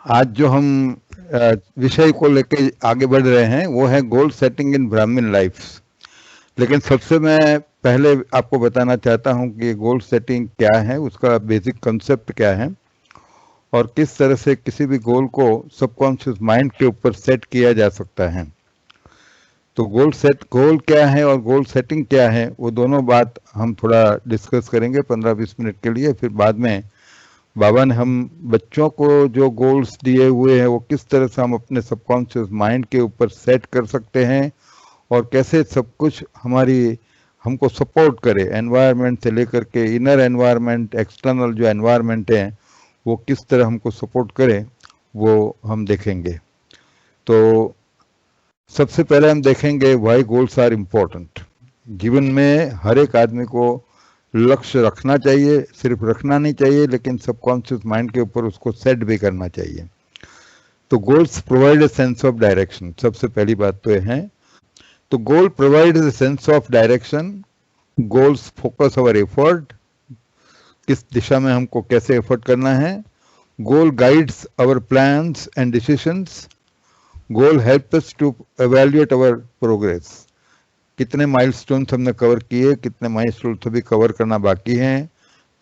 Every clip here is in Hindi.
आज जो हम विषय को लेके आगे बढ़ रहे हैं वो है गोल सेटिंग इन ब्राह्मण लाइफ। लेकिन सबसे मैं पहले आपको बताना चाहता हूं कि गोल सेटिंग क्या है, उसका बेसिक कंसेप्ट क्या है और किस तरह से किसी भी गोल को सबकॉन्शियस माइंड के ऊपर सेट किया जा सकता है। तो गोल क्या है और गोल सेटिंग क्या है, वो दोनों बात हम थोड़ा डिस्कस करेंगे 15-20 मिनट के लिए। फिर बाद में बाबा ने हम बच्चों को जो गोल्स दिए हुए हैं वो किस तरह से हम अपने सबकॉन्शियस माइंड के ऊपर सेट कर सकते हैं और कैसे सब कुछ हमारी हमको सपोर्ट करे, एनवायरनमेंट से लेकर के इनर एनवायरनमेंट, एक्सटर्नल जो एनवायरनमेंट है वो किस तरह हमको सपोर्ट करे, वो हम देखेंगे। तो सबसे पहले हम देखेंगे व्हाई गोल्स आर इम्पोर्टेंट। जीवन में हर एक आदमी को लक्ष्य रखना चाहिए, सिर्फ रखना नहीं चाहिए लेकिन सबकॉन्शियस माइंड के ऊपर उसको सेट भी करना चाहिए। तो goals provide a sense of direction, सबसे पहली बात तो ये है। तो goal provide a sense of direction, goals focus our effort, किस दिशा में हमको कैसे एफर्ट करना है। Goal guides our plans and decisions, goal help us to evaluate our progress, कितने माइलस्टोन्स हमने कवर किए, कितने माइलस्टोन्स अभी कवर करना बाकी हैं,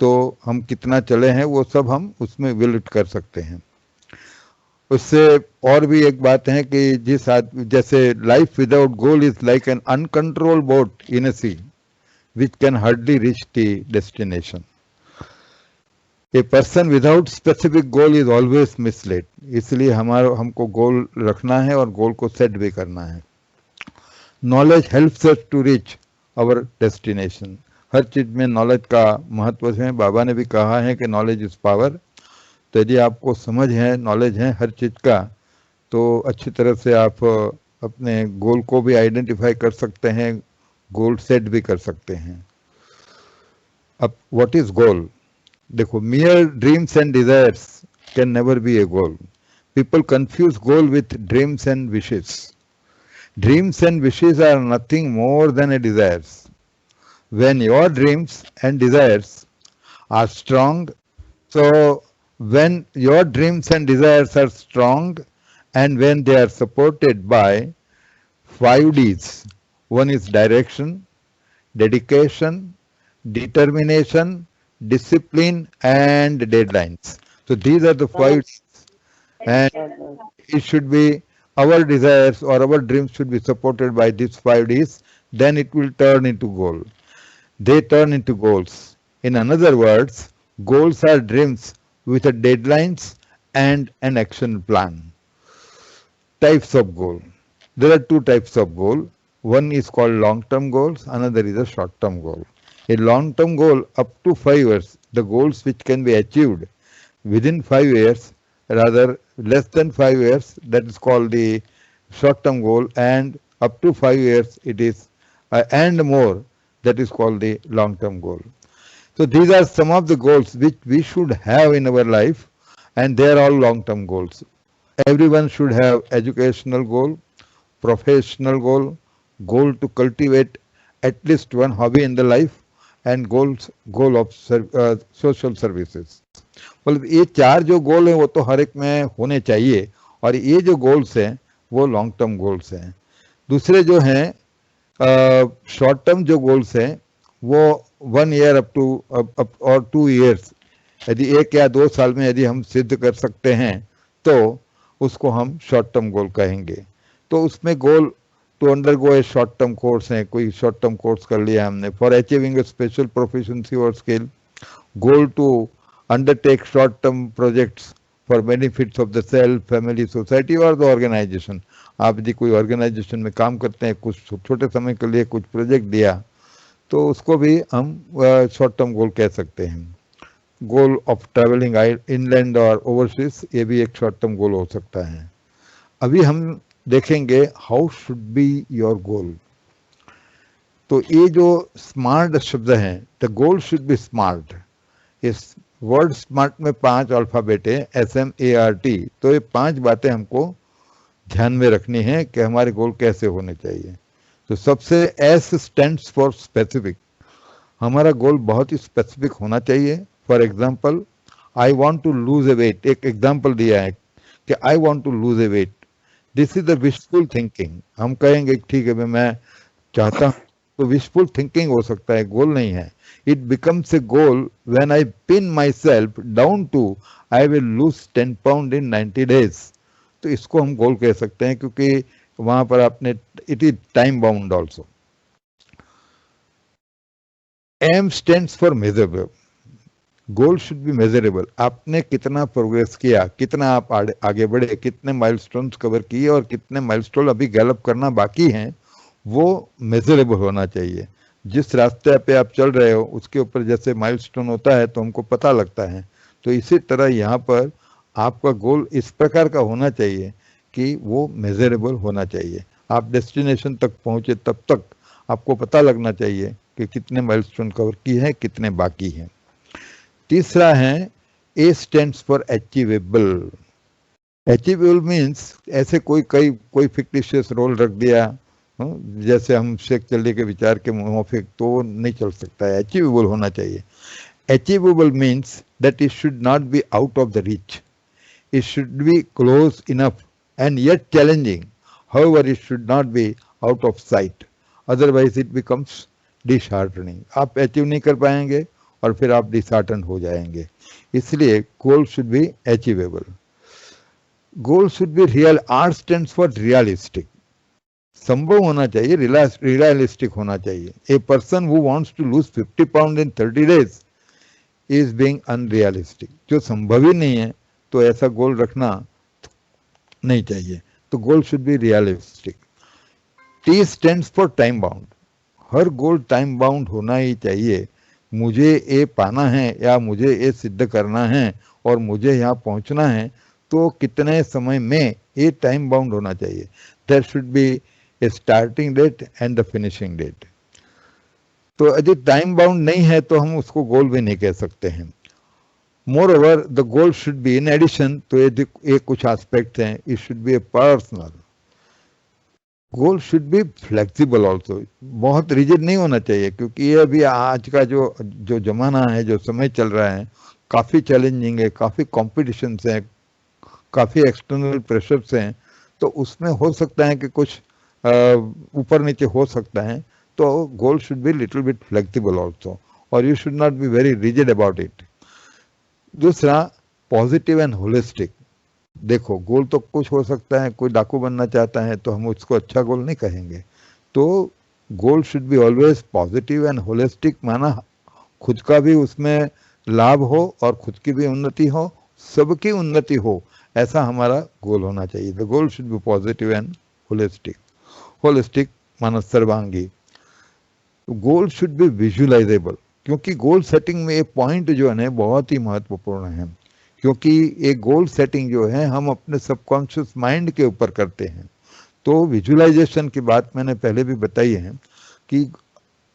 तो हम कितना चले हैं वो सब हम उसमें विलिट कर सकते हैं। उससे और भी एक बात है कि जैसे life without goal is like an uncontrol boat in a sea which can hardly reach the destination. A person without specific goal is always mislead. इसलिए हमको गोल रखना है और गोल को सेट भी करना है। Knowledge helps us to reach our destination, हर चीज में नॉलेज का महत्व है। बाबा ने भी कहा है कि नॉलेज इज पावर। तो यदि आपको समझ है, नॉलेज है हर चीज का, तो अच्छी तरह से आप अपने गोल को भी आइडेंटिफाई कर सकते हैं, गोल सेट भी कर सकते हैं। अब व्हाट इज गोल? देखो, मियर dreams and desires can never be A goal. People confuse goal with dreams and wishes. Dreams and wishes are nothing more than a desires. When your dreams and desires are strong, so when your dreams and desires are strong and when they are supported by 5 Ds, one is direction, dedication, determination, discipline and deadlines. So these are the 5 Ds, and it should be our desires or our dreams should be supported by these 5 Ds, then it will turn into goal. They turn into goals. In other words, goals are dreams with a deadlines and an action plan. Types of goal. There are 2 types of goal. One is called long-term goals, another is a short-term goal. A long-term goal up to 5 years, the goals which can be achieved within 5 years, rather less than 5 years, that is called the short-term goal, and up to 5 years it is and more, that is called the long-term goal. So these are some of the goals which we should have in our life, and they are all long-term goals. Everyone should have educational goal, professional goal, goal to cultivate at least one hobby in the life, and goal of social services. मतलब ये 4 जो गोल हैं वो तो हर एक में होने चाहिए, और ये जो गोल्स हैं वो लॉन्ग टर्म गोल्स हैं। दूसरे जो हैं शॉर्ट टर्म जो गोल्स हैं वो 1 ईयर अप टू और 2 ईयर्स, यदि 1 या 2 साल में यदि हम सिद्ध कर सकते हैं तो उसको हम शॉर्ट टर्म गोल कहेंगे। तो उसमें goal to undergo a short term course है, कोई शॉर्ट टर्म कोर्स कर लिया हमने for achieving a special proficiency और skill, goal to undertake short-term projects for benefits of the self, family, society or the organization. आप यदि कोई ऑर्गेनाइजेशन में काम करते हैं, कुछ छोटे समय के लिए कुछ प्रोजेक्ट दिया, तो उसको भी हम शॉर्ट टर्म गोल कह सकते हैं। गोल ऑफ ट्रैवलिंग इनलैंड और ओवरसीज, ये भी एक शॉर्ट टर्म गोल हो सकता है। अभी हम देखेंगे how should be your goal. तो ये जो स्मार्ट शब्द है, the goal should B smart. इस वर्ड स्मार्ट में 5 अल्फाबेट है, SMART। तो ये 5 बातें हमको ध्यान में रखनी है कि हमारे गोल कैसे होने चाहिए। तो सबसे S स्टैंड्स फॉर स्पेसिफिक, हमारा गोल बहुत ही स्पेसिफिक होना चाहिए। For example, I want to lose a weight, एक एग्जाम्पल दिया है कि I want to lose a weight, this is the wishful thinking. हम कहेंगे ठीक है मैं चाहता हूं, तो विशफुल थिंकिंग हो सकता है, गोल नहीं है। It becomes a goal when I pin myself down to I will lose 10 pound in 90 days. तो इसको हम गोल कह सकते हैं, क्योंकि वहां पर आपने, it is time bound also. M stands for measurable, goal should be measurable. आपने कितना प्रोग्रेस किया, कितना आप आगे बढ़े, कितने माइलस्टोन्स कवर किए और कितने माइलस्टोन अभी गैलप करना बाकी हैं, वो मेजरेबल होना चाहिए। जिस रास्ते पे आप चल रहे हो उसके ऊपर जैसे माइलस्टोन होता है तो हमको पता लगता है, तो इसी तरह यहाँ पर आपका गोल इस प्रकार का होना चाहिए कि वो मेजरेबल होना चाहिए। आप डेस्टिनेशन तक पहुँचे तब तक आपको पता लगना चाहिए कि कितने माइलस्टोन कवर किए हैं, कितने बाकी हैं। तीसरा है ए stands for achievable. Achievable means ऐसे कोई फिक्टिशियस रोल रख दिया, जैसे हम शेख चल्ले के विचार के मुआफिक, तो नहीं चल सकता है। अचीवेबल होना चाहिए। Achievable means that it should not be out of the reach, it should be close enough and yet challenging, however it should not be out of site, otherwise it becomes disheartening. आप अचीव नहीं कर पाएंगे और फिर आप डिसहार्टन हो जाएंगे। इसलिए goal should be achievable. Goal should be real, R stands for realistic, संभव होना चाहिए, रियलिस्टिक होना चाहिए। A person who wants to lose 50 pound in 30 days is being unrealistic. जो संभव ही नहीं है तो ऐसा गोल रखना नहीं चाहिए। तो goal should be realistic. T stands for time bound, her goal time bound होना ही चाहिए। मुझे ये पाना है या मुझे ये सिद्ध करना है और मुझे यहाँ पहुँचना है, तो कितने समय में, ये टाइम बाउंड होना चाहिए। There should be a starting date and the finishing date. तो यदि टाइम बाउंड नहीं है तो हम उसको गोल भी नहीं कह सकते हैं। More over the goal should be in addition, तो ये कुछ एस्पेक्ट हैं, it should be a personal. Goal should be flexible also, बहुत रिजिड नहीं होना चाहिए, क्योंकि ये अभी आज का जो जमाना है, जो समय चल रहा है, काफ़ी चैलेंजिंग है, काफ़ी कॉम्पिटिशन्स हैं, काफ़ी एक्सटर्नल प्रेशर्स हैं। तो उसमें हो सकता है कि कुछ ऊपर नीचे हो सकता है। तो goal should be little bit flexible also, और you should not be very rigid about it. दूसरा, पॉजिटिव एंड होलिस्टिक। देखो, गोल तो कुछ हो सकता है, कोई डाकू बनना चाहता है तो हम उसको अच्छा गोल नहीं कहेंगे। तो goal should be always positive and holistic, माना खुद का भी उसमें लाभ हो और खुद की भी उन्नति हो, सबकी उन्नति हो, ऐसा हमारा गोल होना चाहिए। The goal should B positive and holistic. Holistic माना सर्वांगी। गोल शुड बी विजुअलाइजेबल, क्योंकि गोल सेटिंग में ये पॉइंट जो है बहुत ही महत्वपूर्ण है, क्योंकि ये गोल सेटिंग जो है हम अपने सबकॉन्शियस माइंड के ऊपर करते हैं। तो विजुअलाइजेशन की बात मैंने पहले भी बताई है कि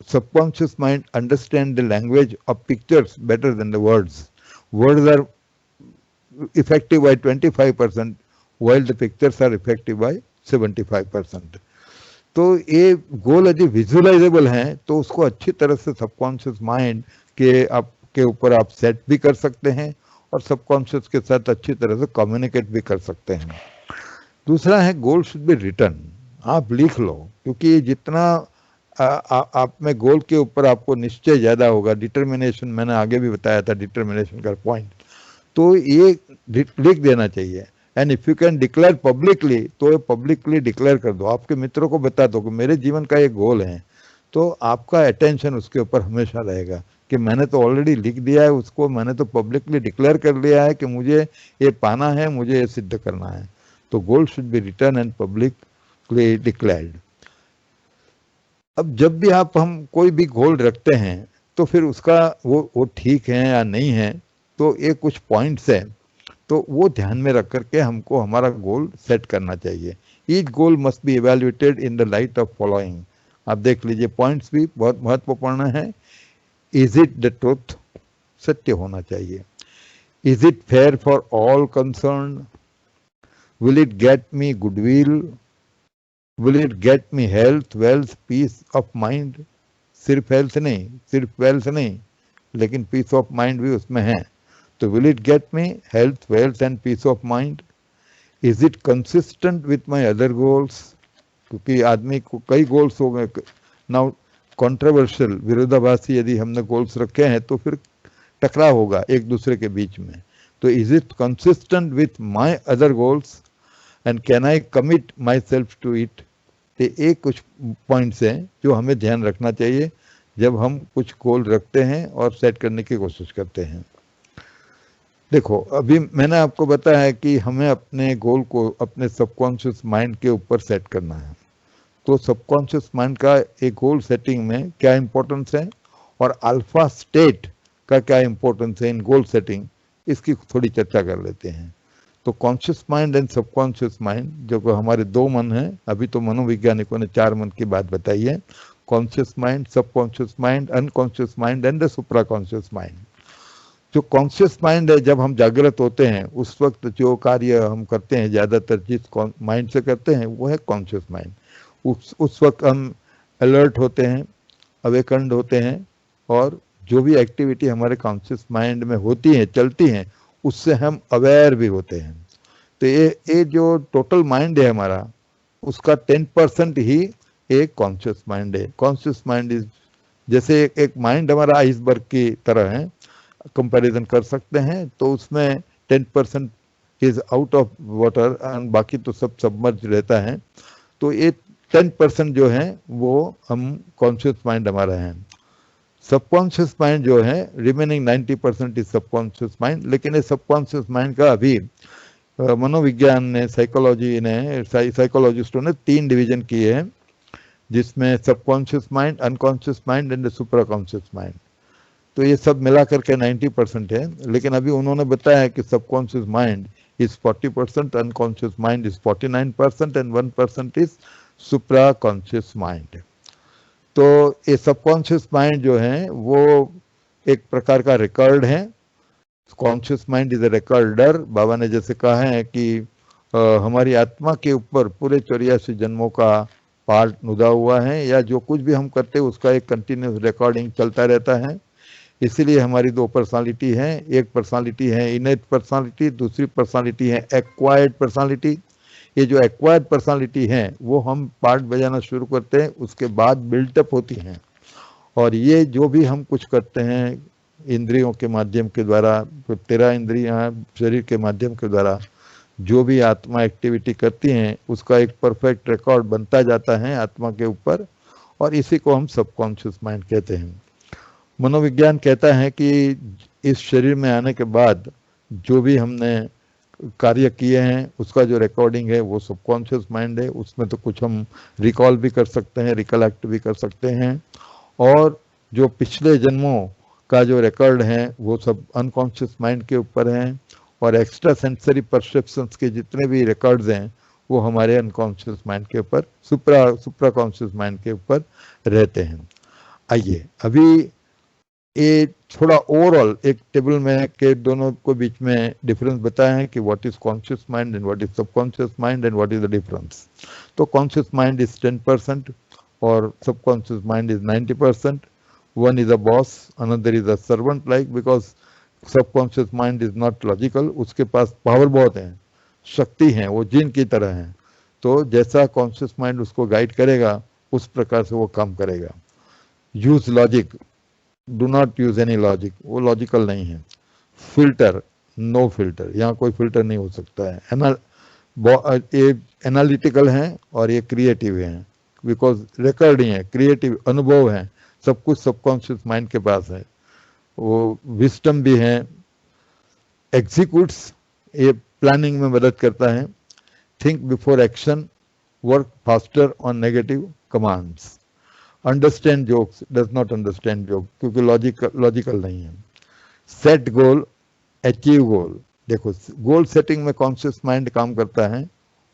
subconscious mind understand the language of pictures better than the words. Words are effective by 25% while the pictures are effective by 75%। तो ये गोल यदि विजुअलाइजेबल हैं तो उसको अच्छी तरह से सबकॉन्शियस माइंड के ऊपर आप सेट भी कर सकते हैं और सबकॉन्शियस के साथ अच्छी तरह से कम्युनिकेट भी कर सकते हैं। दूसरा है, गोल शुड बी रिटन, आप लिख लो, क्योंकि ये जितना आप में गोल के ऊपर आपको निश्चय ज़्यादा होगा। डिटर्मिनेशन मैंने आगे भी बताया था, डिटर्मिनेशन का पॉइंट, तो ये लिख देना चाहिए। And if you can declare publicly, तो ये पब्लिकली डिक्लेयर कर दो, आपके मित्रों को बता दो कि मेरे जीवन का ये गोल है। तो आपका अटेंशन उसके ऊपर हमेशा रहेगा कि मैंने तो ऑलरेडी लिख दिया है उसको, मैंने तो पब्लिकली डिक्लेयर कर लिया है कि मुझे ये पाना है, मुझे ये सिद्ध करना है। तो goal should be written and publicly declared. अब जब भी हम कोई भी गोल रखते हैं तो फिर उसका वो ठीक है या नहीं है, तो ये कुछ पॉइंट्स हैं, तो वो ध्यान में रख करके हमको हमारा गोल सेट करना चाहिए। Each goal must be evaluated in the light of following. आप देख लीजिए, पॉइंट्स भी बहुत महत्वपूर्ण है। इज इट द ट्रुथ, सत्य होना चाहिए। Is it fair for all concern, will it get me goodwill, will it get me health, wealth, peace of mind. सिर्फ हेल्थ नहीं, सिर्फ वेल्थ नहीं, लेकिन पीस ऑफ माइंड भी उसमें है। तो will it get me health, wealth and peace of mind. Is it consistent with my other goals, क्योंकि आदमी को कई गोल्स हो गए नाउ, कंट्रोवर्शियल विरोधाभासी यदि हमने गोल्स रखे हैं तो फिर टकराव होगा एक दूसरे के बीच में। तो is it consistent with my other goals and can I commit myself to it. ये कुछ पॉइंट्स हैं जो हमें ध्यान रखना चाहिए जब हम कुछ गोल रखते हैं और सेट करने की कोशिश करते हैं। देखो, अभी मैंने आपको बताया है कि हमें अपने गोल को अपने सबकॉन्शियस माइंड के ऊपर सेट करना है। तो सबकॉन्शियस माइंड का एक गोल सेटिंग में क्या इंपॉर्टेंस है और अल्फा स्टेट का क्या इंपॉर्टेंस है इन गोल सेटिंग, इसकी थोड़ी चर्चा कर लेते हैं। तो conscious mind and subconscious mind जो हमारे दो मन हैं, अभी तो मनोवैज्ञानिकों ने 4 मन की बात बताई है, conscious mind, subconscious mind, unconscious mind and the supra conscious mind. जो कॉन्शियस माइंड है, जब हम जागृत होते हैं उस वक्त जो कार्य हम करते हैं ज्यादातर जिस माइंड से करते हैं वो है कॉन्शियस माइंड। उस वक्त हम अलर्ट होते हैं, अवेकंड होते हैं, और जो भी एक्टिविटी हमारे कॉन्शियस माइंड में होती है, चलती हैं, उससे हम अवेयर भी होते हैं। तो ये जो टोटल माइंड है हमारा, उसका 10% ही एक कॉन्शियस माइंड है। कॉन्शियस माइंड इज जैसे एक माइंड हमारा आइसबर्ग की तरह है, कंपैरिजन कर सकते हैं। तो उसमें 10% is out of water and बाकी तो सब सबमर्ज रहता है। तो ये 10% जो है वो हम कॉन्शियस माइंड हमारा है। सबकॉन्शियस माइंड जो है रिमेनिंग 90% इज सबकॉन्शियस माइंड। लेकिन ये सबकॉन्शियस माइंड का अभी मनोविज्ञान ने, साइकोलॉजी ने, साइकोलॉजिस्टों ने 3 डिवीजन किए हैं, जिसमें subconscious mind, unconscious mind and supra conscious mind. तो ये सब मिला करके 90% है। लेकिन अभी उन्होंने बताया है कि subconscious mind is 40%, unconscious mind is 49% and 1% is supra conscious mind. तो ये सबकॉन्शियस माइंड जो है वो एक प्रकार का रिकॉर्ड है। Conscious mind is a recorder. बाबा ने जैसे कहा है कि हमारी आत्मा के ऊपर पूरे 84 जन्मों का पार्ट नुदा हुआ है, या जो कुछ भी हम करते हैं उसका एक कंटिन्यूस रिकॉर्डिंग चलता रहता है। इसीलिए हमारी 2 पर्सनालिटी हैं। एक पर्सनालिटी है इनेट पर्सनालिटी, दूसरी पर्सनालिटी है एक्वायर्ड पर्सनालिटी। ये जो एक्वायर्ड पर्सनालिटी है वो हम पार्ट बजाना शुरू करते हैं, उसके बाद बिल्टअप होती हैं। और ये जो भी हम कुछ करते हैं इंद्रियों के माध्यम के द्वारा, 13 इंद्रियां शरीर के माध्यम के द्वारा जो भी आत्मा एक्टिविटी करती हैं, उसका एक परफेक्ट रिकॉर्ड बनता जाता है आत्मा के ऊपर, और इसी को हम सबकॉन्शियस माइंड कहते हैं। मनोविज्ञान कहता है कि इस शरीर में आने के बाद जो भी हमने कार्य किए हैं उसका जो रिकॉर्डिंग है वो सबकॉन्शियस माइंड है। उसमें तो कुछ हम रिकॉल भी कर सकते हैं, रिकलेक्ट भी कर सकते हैं, और जो पिछले जन्मों का जो रिकॉर्ड है वो सब अनकॉन्शियस माइंड के ऊपर हैं, और एक्स्ट्रा सेंसरी परसेप्शंस के जितने भी रिकॉर्ड्स हैं वो हमारे अनकॉन्शियस माइंड के ऊपर, सुप्रा कॉन्शियस माइंड के ऊपर रहते हैं। आइए अभी ये थोड़ा ओवरऑल एक टेबल में के दोनों को बीच में डिफरेंस बताया है कि what is conscious mind and what is subconscious mind and what is the difference. तो कॉन्शियस माइंड इज 10% और subconscious mind is 90%. One is a boss, another is a servant like, because subconscious mind is not logical. उसके पास पावर बहुत है, शक्ति है, वो जिन की तरह है। तो जैसा कॉन्शियस माइंड उसको गाइड करेगा उस प्रकार से वो काम करेगा। Use logic, do not use any logic, वो लॉजिकल नहीं है। फिल्टर, नो फिल्टर, यहाँ कोई फिल्टर नहीं हो सकता है। ये एनालिटिकल है और ये क्रिएटिव है, बिकॉज रिकॉर्डिंग है, क्रिएटिव अनुभव है, सब कुछ सबकॉन्शियस माइंड के पास है। वो विस्डम भी है, एग्जीक्यूट्स, ये प्लानिंग में मदद करता है। Think before action, work faster on negative commands. Understand jokes, does not understand joke, क्योंकि लॉजिकल नहीं है। सेट गोल, अचीव गोल। देखो, गोल सेटिंग में कॉन्शियस माइंड काम करता है,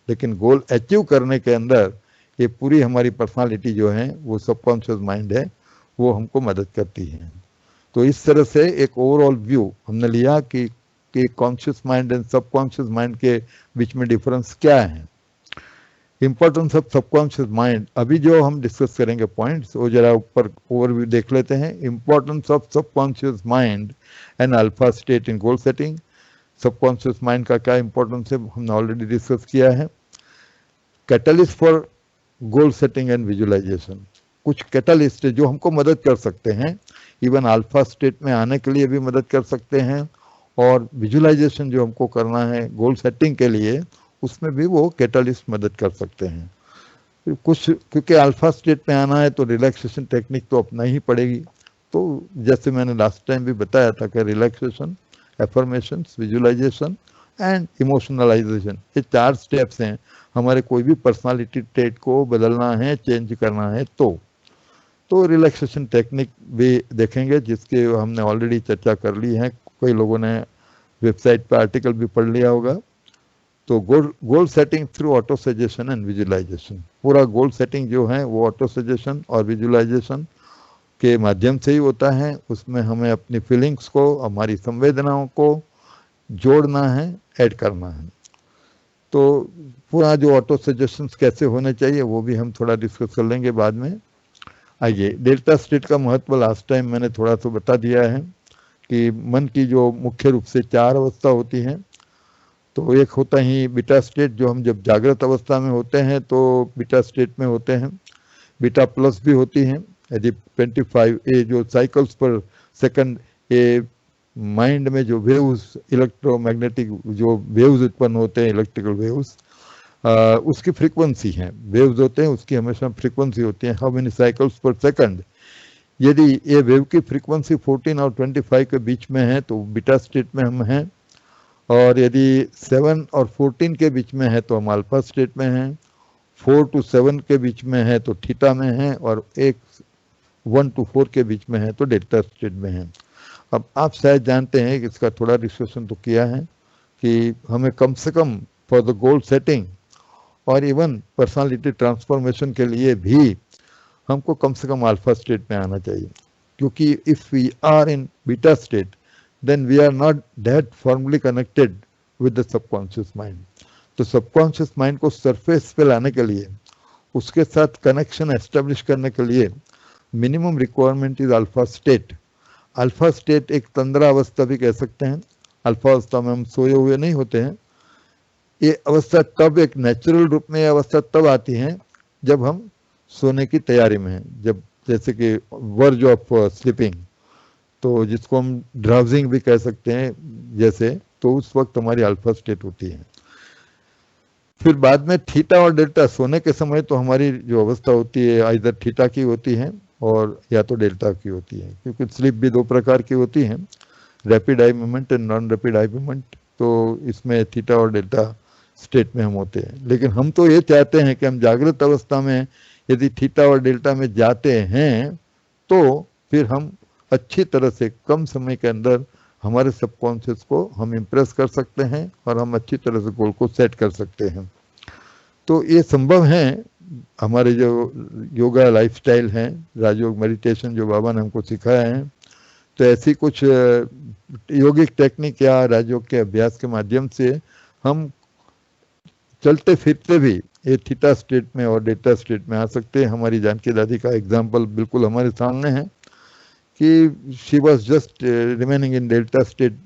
लेकिन गोल अचीव करने के अंदर ये पूरी हमारी पर्सनालिटी जो है वो सबकॉन्शियस माइंड है, वो हमको मदद करती है। तो इस तरह से एक ओवरऑल व्यू हमने लिया कि conscious mind and subconscious mind के बीच में डिफरेंस क्या है। इंपॉर्टेंस ऑफ सबकॉन्शियस माइंड, अभी जो हम डिस्कस करेंगे पॉइंट्स वो जरा ऊपर ओवरव्यू देख लेते हैं। Importance of subconscious mind and alpha state in goal setting. Subconscious mind का क्या इंपॉर्टेंस है हमने ऑलरेडी डिस्कस किया है। Catalyst for goal setting and visualization, कुछ कैटलिस्ट है जो हमको मदद कर सकते हैं, इवन अल्फा स्टेट में आने के लिए भी मदद कर सकते हैं, और विजुअलाइजेशन जो हमको करना है गोल सेटिंग के लिए उसमें भी वो कैटलिस्ट मदद कर सकते हैं। कुछ क्योंकि अल्फा स्टेट में आना है तो रिलैक्सेशन टेक्निक तो अपना ही पड़ेगी। तो जैसे मैंने लास्ट टाइम भी बताया था कि रिलैक्सेशन, एफर्मेशंस, विजुअलाइजेशन एंड इमोशनलाइजेशन, ये 4 स्टेप्स हैं हमारे कोई भी पर्सनालिटी ट्रेट को बदलना है, चेंज करना है। तो रिलैक्सेशन टेक्निक भी देखेंगे जिसके हमने ऑलरेडी चर्चा कर ली है, कई लोगों ने वेबसाइट पर आर्टिकल भी पढ़ लिया होगा। तो goal setting through auto suggestion and visualization, पूरा गोल सेटिंग जो है वो ऑटो सजेशन और विजुअलाइजेशन के माध्यम से ही होता है। उसमें हमें अपनी फीलिंग्स को, हमारी संवेदनाओं को जोड़ना है, ऐड करना है। तो पूरा जो ऑटो सजेशंस कैसे होने चाहिए वो भी हम थोड़ा डिस्कस कर लेंगे बाद में। आइए, डेल्टा स्टेट का महत्व लास्ट टाइम मैंने थोड़ा सा बता दिया है कि मन की जो मुख्य रूप से 4 अवस्था होती हैं। तो एक होता ही बीटा स्टेट, जो हम जब जागृत अवस्था में होते हैं तो बीटा स्टेट में होते हैं। बीटा प्लस भी होती हैं, यदि 25 ये जो साइकिल्स पर सेकंड, ये माइंड में जो वेव्स, इलेक्ट्रोमैग्नेटिक जो वेव्स उत्पन्न होते हैं, इलेक्ट्रिकल वेव्स, उसकी फ्रीक्वेंसी है, वेव्स होते हैं उसकी हमेशा फ्रीक्वेंसी होती है, हाउ मेनी साइकिल्स पर सेकंड। यदि ये वेव की फ्रीक्वेंसी 14 और 25 के बीच में है तो बीटा स्टेट में हम हैं, और यदि 7 और 14 के बीच में है तो हम अल्फा स्टेट में हैं, 4 to 7 के बीच में है तो थीटा में है, और 1 to 4 के बीच में है तो डेल्टा स्टेट में है। अब आप शायद जानते हैं कि इसका थोड़ा डिस्कशन तो किया है कि हमें कम से come for the goal setting और इवन पर्सनालिटी ट्रांसफॉर्मेशन के लिए भी हमको कम से कम अल्फा स्टेट में आना चाहिए, क्योंकि if we are in beta state then we are not that firmly connected with the subconscious mind. तो सबकॉन्शियस माइंड को सरफेस पे लाने के लिए, उसके साथ कनेक्शन एस्टेब्लिश करने के लिए minimum requirement is alpha state. Alpha state एक तंद्रा अवस्था भी कह सकते हैं। अल्फा अवस्था में हम सोए हुए नहीं होते हैं। ये अवस्था तब एक नेचुरल रूप में, ये अवस्था तब आती है जब हम सोने की तैयारी में हैं, जब जैसे कि वर्ज ऑफ स्लीपिंग, तो जिसको हम ड्राउजिंग भी कह सकते हैं जैसे, तो उस वक्त हमारी अल्फा स्टेट होती है। फिर बाद में थीटा और डेल्टा, सोने के समय तो हमारी जो अवस्था होती है इधर थीटा की होती है और या तो डेल्टा की होती है, क्योंकि स्लीप भी 2 प्रकार की होती है, rapid eye movement and non rapid eye movement. तो इसमें थीटा और डेल्टा स्टेट में हम होते हैं। लेकिन हम तो ये चाहते हैं कि हम जागृत अवस्था में यदि थीटा और डेल्टा में जाते हैं तो फिर हम अच्छी तरह से कम समय के अंदर हमारे सबकॉन्शियस को हम इम्प्रेस कर सकते हैं और हम अच्छी तरह से गोल को सेट कर सकते हैं। तो ये संभव है। हमारे जो योगा लाइफस्टाइल है, राजयोग मेडिटेशन जो बाबा ने हमको सिखाया है, तो ऐसी कुछ योगिक टेक्निक या राजयोग के अभ्यास के माध्यम से हम चलते फिरते भी ये थीटा स्टेट में और डेल्टा स्टेट में आ सकते हैं। हमारी जानकी दादी का एग्जाम्पल बिल्कुल हमारे सामने है कि she was just remaining in delta state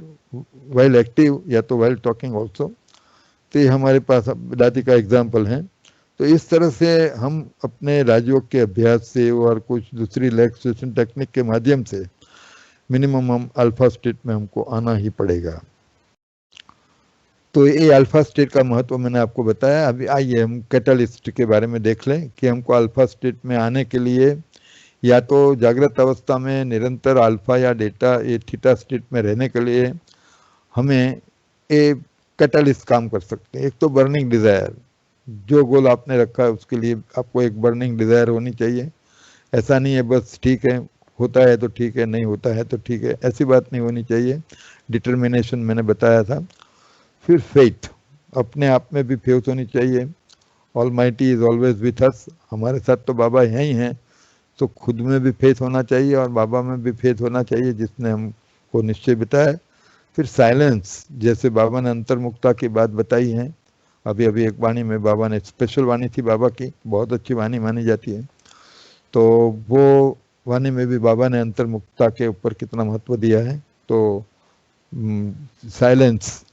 while active या तो वाइल टॉकिंग ऑल्सो। तो ये हमारे पास दादी का एग्जाम्पल है। तो इस तरह से हम अपने राजयोग के अभ्यास से और कुछ दूसरी रिलैक्सेशन टेक्निक के माध्यम से मिनिमम हम अल्फा स्टेट में हमको आना ही पड़ेगा। तो ये अल्फा स्टेट का महत्व मैंने आपको बताया। अभी आइए हम कैटलिस्ट के बारे में देख लें कि हमको अल्फा स्टेट में आने के लिए या तो जागृत अवस्था में निरंतर अल्फा या डेटा ये थीटा स्टेट में रहने के लिए हमें ये कैटलिस्ट काम कर सकते हैं। एक तो बर्निंग डिज़ायर, जो गोल आपने रखा है उसके लिए आपको एक बर्निंग डिज़ायर होनी चाहिए। ऐसा नहीं है बस ठीक है, होता है तो ठीक है, नहीं होता है तो ठीक है, ऐसी बात नहीं होनी चाहिए। डिटर्मिनेशन मैंने बताया था। फिर फेथ, अपने आप में भी फेथ होनी चाहिए। Almighty is always with us, हमारे साथ तो बाबा यहीं हैं, तो खुद में भी फेथ होना चाहिए और बाबा में भी फेथ होना चाहिए जिसने हमको निश्चय बताया। फिर साइलेंस, जैसे बाबा ने अंतर्मुक्ता की बात बताई है, अभी अभी एक वाणी में बाबा ने, स्पेशल वाणी थी बाबा की, बहुत अच्छी वाणी मानी जाती है, तो वो वाणी में भी बाबा ने अंतर्मुक्ता के ऊपर कितना महत्व दिया है। तो साइलेंस,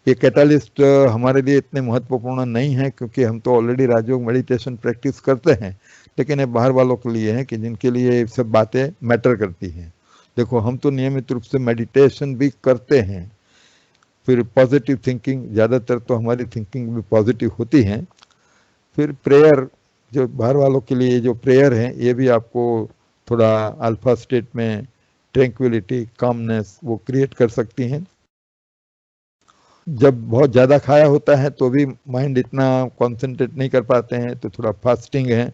ये कैटालिस्ट हमारे लिए इतने महत्वपूर्ण नहीं है, क्योंकि हम तो ऑलरेडी राजयोग मेडिटेशन प्रैक्टिस करते हैं, लेकिन ये बाहर वालों के लिए है कि जिनके लिए ये सब बातें मैटर करती हैं। देखो, हम तो नियमित रूप से मेडिटेशन भी करते हैं, फिर पॉजिटिव थिंकिंग, ज़्यादातर तो हमारी थिंकिंग भी पॉजिटिव होती है। फिर प्रेयर, जो बाहर वालों के लिए जो प्रेयर है, ये भी आपको थोड़ा अल्फा स्टेट में ट्रैंक्विलिटी, कामनेस वो क्रिएट कर सकती हैं। जब बहुत ज़्यादा खाया होता है तो भी माइंड इतना कंसंट्रेट नहीं कर पाते हैं, तो थोड़ा फास्टिंग है।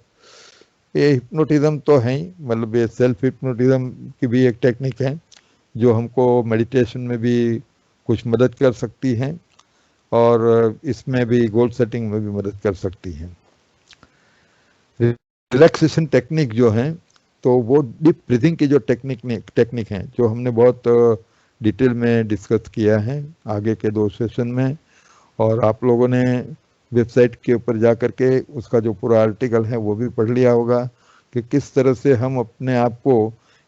ये हिप्नोटिज्म तो है ही, मतलब ये सेल्फ हिप्नोटिज्म की भी एक टेक्निक है जो हमको मेडिटेशन में भी कुछ मदद कर सकती है, और इसमें भी गोल सेटिंग में भी मदद कर सकती है। रिलैक्सेशन टेक्निक जो है, तो वो डीप ब्रीथिंग की जो टेक्निक है, जो हमने बहुत डिटेल में डिस्कस किया है आगे के 2 सेशन में, और आप लोगों ने वेबसाइट के ऊपर जा करके उसका जो पूरा आर्टिकल है वो भी पढ़ लिया होगा कि किस तरह से हम अपने आप को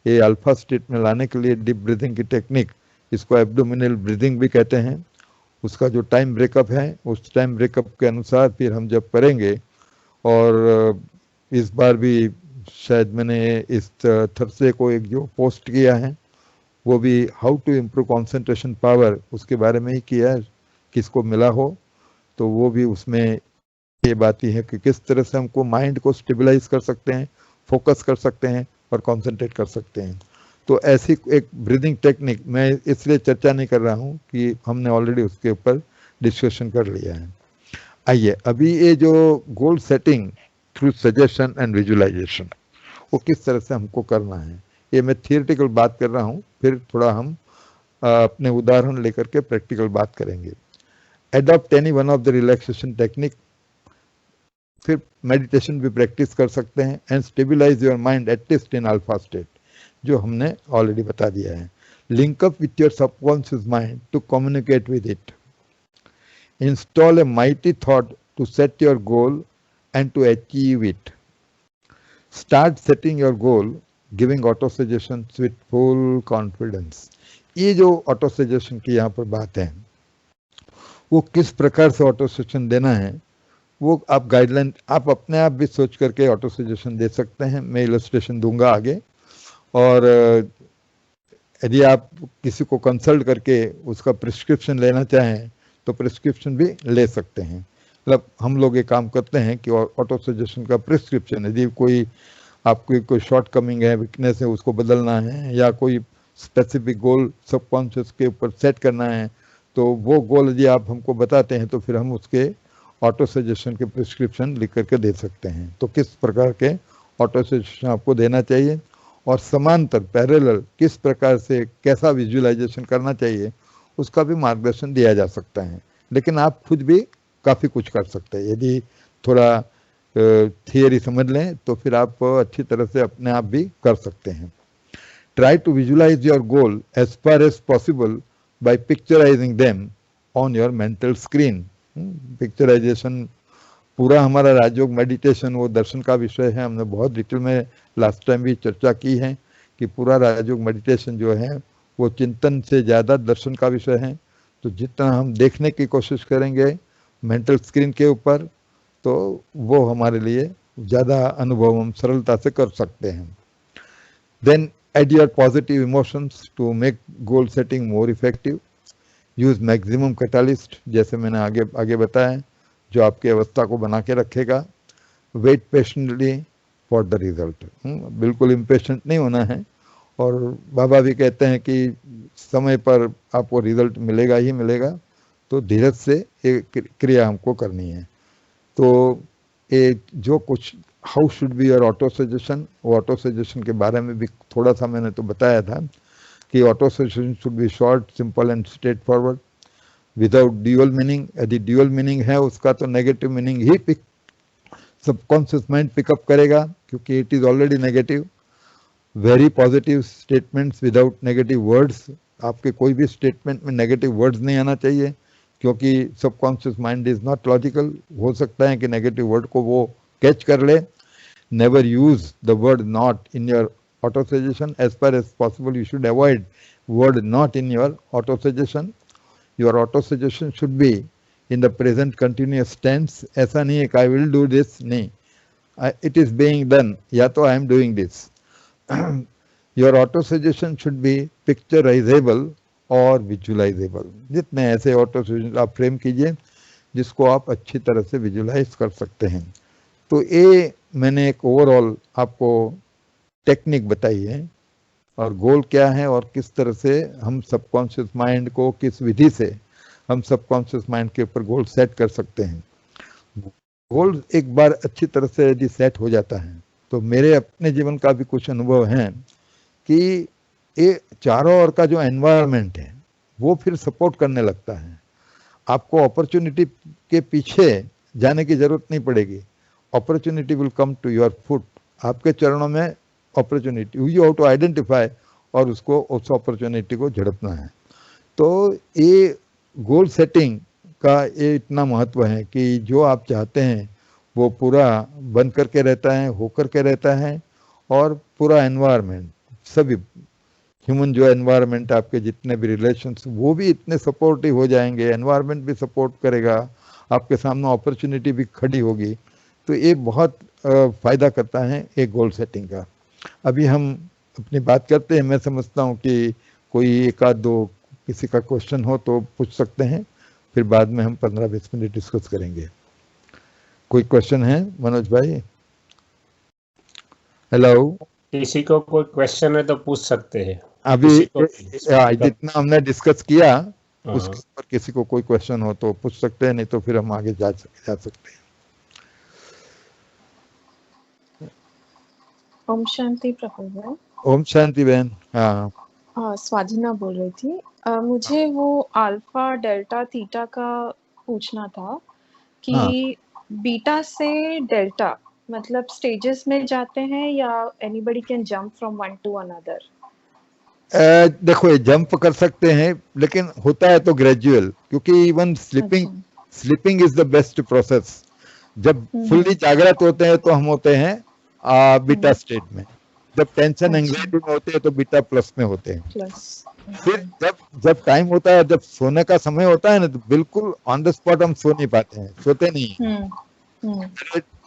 ये अल्फा स्टेट में लाने के लिए डीप ब्रीथिंग की टेक्निक, इसको एब्डोमिनल ब्रीथिंग भी कहते हैं, उसका जो टाइम ब्रेकअप है, उस टाइम ब्रेकअप के अनुसार फिर हम जब करेंगे। और इस बार भी शायद मैंने इस थर्सडे को एक जो पोस्ट किया है वो भी how to improve concentration power, उसके बारे में ही किया है, किसको मिला हो तो वो भी उसमें ये बात ही है कि किस तरह से हमको माइंड को स्टेबलाइज कर सकते हैं, फोकस कर सकते हैं और कंसंट्रेट कर सकते हैं। तो ऐसी एक ब्रीदिंग टेक्निक मैं इसलिए चर्चा नहीं कर रहा हूँ कि हमने ऑलरेडी उसके ऊपर डिस्कशन कर लिया है। आइए, अभी ये जो goal setting through suggestion and visualization, वो किस तरह से हमको करना है, ये मैं थियोरेटिकल बात कर रहा हूँ, फिर थोड़ा हम अपने उदाहरण लेकर के प्रैक्टिकल बात करेंगे। Adopt any one of the relaxation technique, फिर मेडिटेशन भी प्रैक्टिस कर सकते हैं, and stabilize your mind at least in alpha state, जो हमने ऑलरेडी बता दिया है। Link up with your subconscious mind to communicate with it, install a mighty thought to set your goal and to achieve it, start setting your goal, giving auto suggestion with full confidence. ये जो ऑटो सजेशन की यहाँ पर बात है, वो किस प्रकार से ऑटो सजेशन देना है, वो आप गाइडलाइन आप अपने आप भी सोच करके ऑटो सजेशन दे सकते हैं। मैं इलस्ट्रेशन दूंगा आगे, और यदि आप किसी को कंसल्ट करके उसका प्रिस्क्रिप्शन लेना चाहें तो प्रिस्क्रिप्शन भी ले सकते हैं। मतलब हम लोग ये काम करते हैं कि ऑटो सजेशन का प्रिस्क्रिप्शन, यदि कोई आपकी कोई शॉर्ट कमिंग है, वीकनेस है, उसको बदलना है, या कोई स्पेसिफिक गोल सबकॉन्शियस के ऊपर सेट करना है, तो वो गोल यदि आप हमको बताते हैं तो फिर हम उसके ऑटो सजेशन के प्रिस्क्रिप्शन लिख करके दे सकते हैं। तो किस प्रकार के ऑटो सजेशन आपको देना चाहिए, और समांतर पैरेलल किस प्रकार से कैसा विजुअलाइजेशन करना चाहिए, उसका भी मार्गदर्शन दिया जा सकता है। लेकिन आप खुद भी काफ़ी कुछ कर सकते हैं, यदि थोड़ा थियरी समझ लें तो फिर आप अच्छी तरह से अपने आप भी कर सकते हैं। Try to visualise your goal as far as possible by picturising them on your mental screen. Picturisation पूरा हमारा राजयोग मेडिटेशन वो दर्शन का विषय है, हमने बहुत डिटेल में लास्ट टाइम भी चर्चा की है कि पूरा राजयोग मेडिटेशन जो है वो चिंतन से ज़्यादा दर्शन का विषय है। तो जितना हम देखने की कोशिश करेंगे मेंटल स्क्रीन के ऊपर, तो वो हमारे लिए ज़्यादा अनुभव हम सरलता से कर सकते हैं। Then add your positive emotions to make goal setting more effective. use maximum catalyst, जैसे मैंने आगे बताया, जो आपकी अवस्था को बना के रखेगा। wait patiently for the result, बिल्कुल इम्पेशेंट नहीं होना है, और बाबा भी कहते हैं कि समय पर आपको रिजल्ट मिलेगा ही मिलेगा, तो धीरज से ये क्रिया हमको करनी है। तो ये जो कुछ how should be your auto suggestion, वो ऑटो सजेशन के बारे में भी थोड़ा सा मैंने तो बताया था कि auto suggestion should B short, simple and straight forward, without dual meaning. यदि ड्यूअल मीनिंग है उसका तो नेगेटिव मीनिंग ही सबकॉन्शियस माइंड पिकअप करेगा, क्योंकि it is already negative. Very positive statements without negative words, आपके कोई भी स्टेटमेंट में नेगेटिव वर्ड्स नहीं आना चाहिए, क्योंकि subconscious mind is not logical, हो सकता है कि नेगेटिव वर्ड को वो कैच कर ले। Never use the word not in your auto suggestion, as far as possible you should avoid word not in your auto suggestion. Your auto suggestion should be in the present continuous tense. ऐसा नहीं है कि आई विल डू दिस, नहीं, इट इज बीइंग डन, या तो I am doing this. Your auto suggestion should be picturisable और विजुअलाइजेबल। जितने ऐसे ऑटो सजेशन आप फ्रेम कीजिए जिसको आप अच्छी तरह से विजुअलाइज कर सकते हैं। तो ये मैंने एक ओवरऑल आपको टेक्निक बताई है, और गोल क्या है और किस तरह से हम सबकॉन्शियस माइंड को, किस विधि से हम सबकॉन्शियस माइंड के ऊपर गोल सेट कर सकते हैं। गोल एक बार अच्छी तरह से यदि सेट हो जाता है, तो मेरे अपने जीवन का भी कुछ अनुभव है कि ये चारों ओर का जो एनवायरनमेंट है वो फिर सपोर्ट करने लगता है। आपको अपॉर्चुनिटी के पीछे जाने की जरूरत नहीं पड़ेगी, opportunity will come to your foot. आपके चरणों में opportunity, you have to identify और उसको, उस अपॉर्चुनिटी को झड़पना है। तो ये गोल सेटिंग का ये इतना महत्व है कि जो आप चाहते हैं वो पूरा बन करके रहता है, हो करके रहता है, और पूरा एनवायरनमेंट, सभी ह्यूमन जो एनवायरनमेंट, आपके जितने भी रिलेशंस, वो भी इतने सपोर्टिव हो जाएंगे, एनवायरनमेंट भी सपोर्ट करेगा, आपके सामने अपॉर्चुनिटी भी खड़ी होगी। तो ये बहुत फायदा करता है एक गोल सेटिंग का। अभी हम अपनी बात करते हैं, मैं समझता हूँ कि कोई एक आध दो किसी का क्वेश्चन हो तो पूछ सकते हैं, फिर बाद में हम 15-20 मिनट डिस्कस करेंगे। कोई क्वेश्चन है मनोज भाई? हेलो, किसी को कोई क्वेश्चन है तो पूछ सकते हैं। अभी जितना हमने डिस्कस किया उसके ऊपर किसी को कोई क्वेश्चन हो तो पूछ सकते हैं, नहीं तो फिर हम आगे जा सकते हैं। ओम शांति प्रभु। ओम शांति बहन। हाँ स्वाधीना बोल रही थी। मुझे वो अल्फा डेल्टा थीटा का पूछना था कि बीटा से डेल्टा मतलब स्टेजेस में जाते हैं या anybody can jump from one two another? देखो, ये जंप कर सकते हैं, लेकिन होता है तो ग्रेजुअल, क्योंकि even sleeping is the best process. जब फुल्ली जागृत होते हैं तो हम होते हैं बीटा स्टेट में, जब टेंशन एंग्जाइटी में होते हैं तो बीटा प्लस में होते हैं। फिर जब टाइम होता है, जब सोने का समय होता है ना, तो बिल्कुल ऑन द स्पॉट हम सो नहीं पाते हैं, सोते नहीं हैं।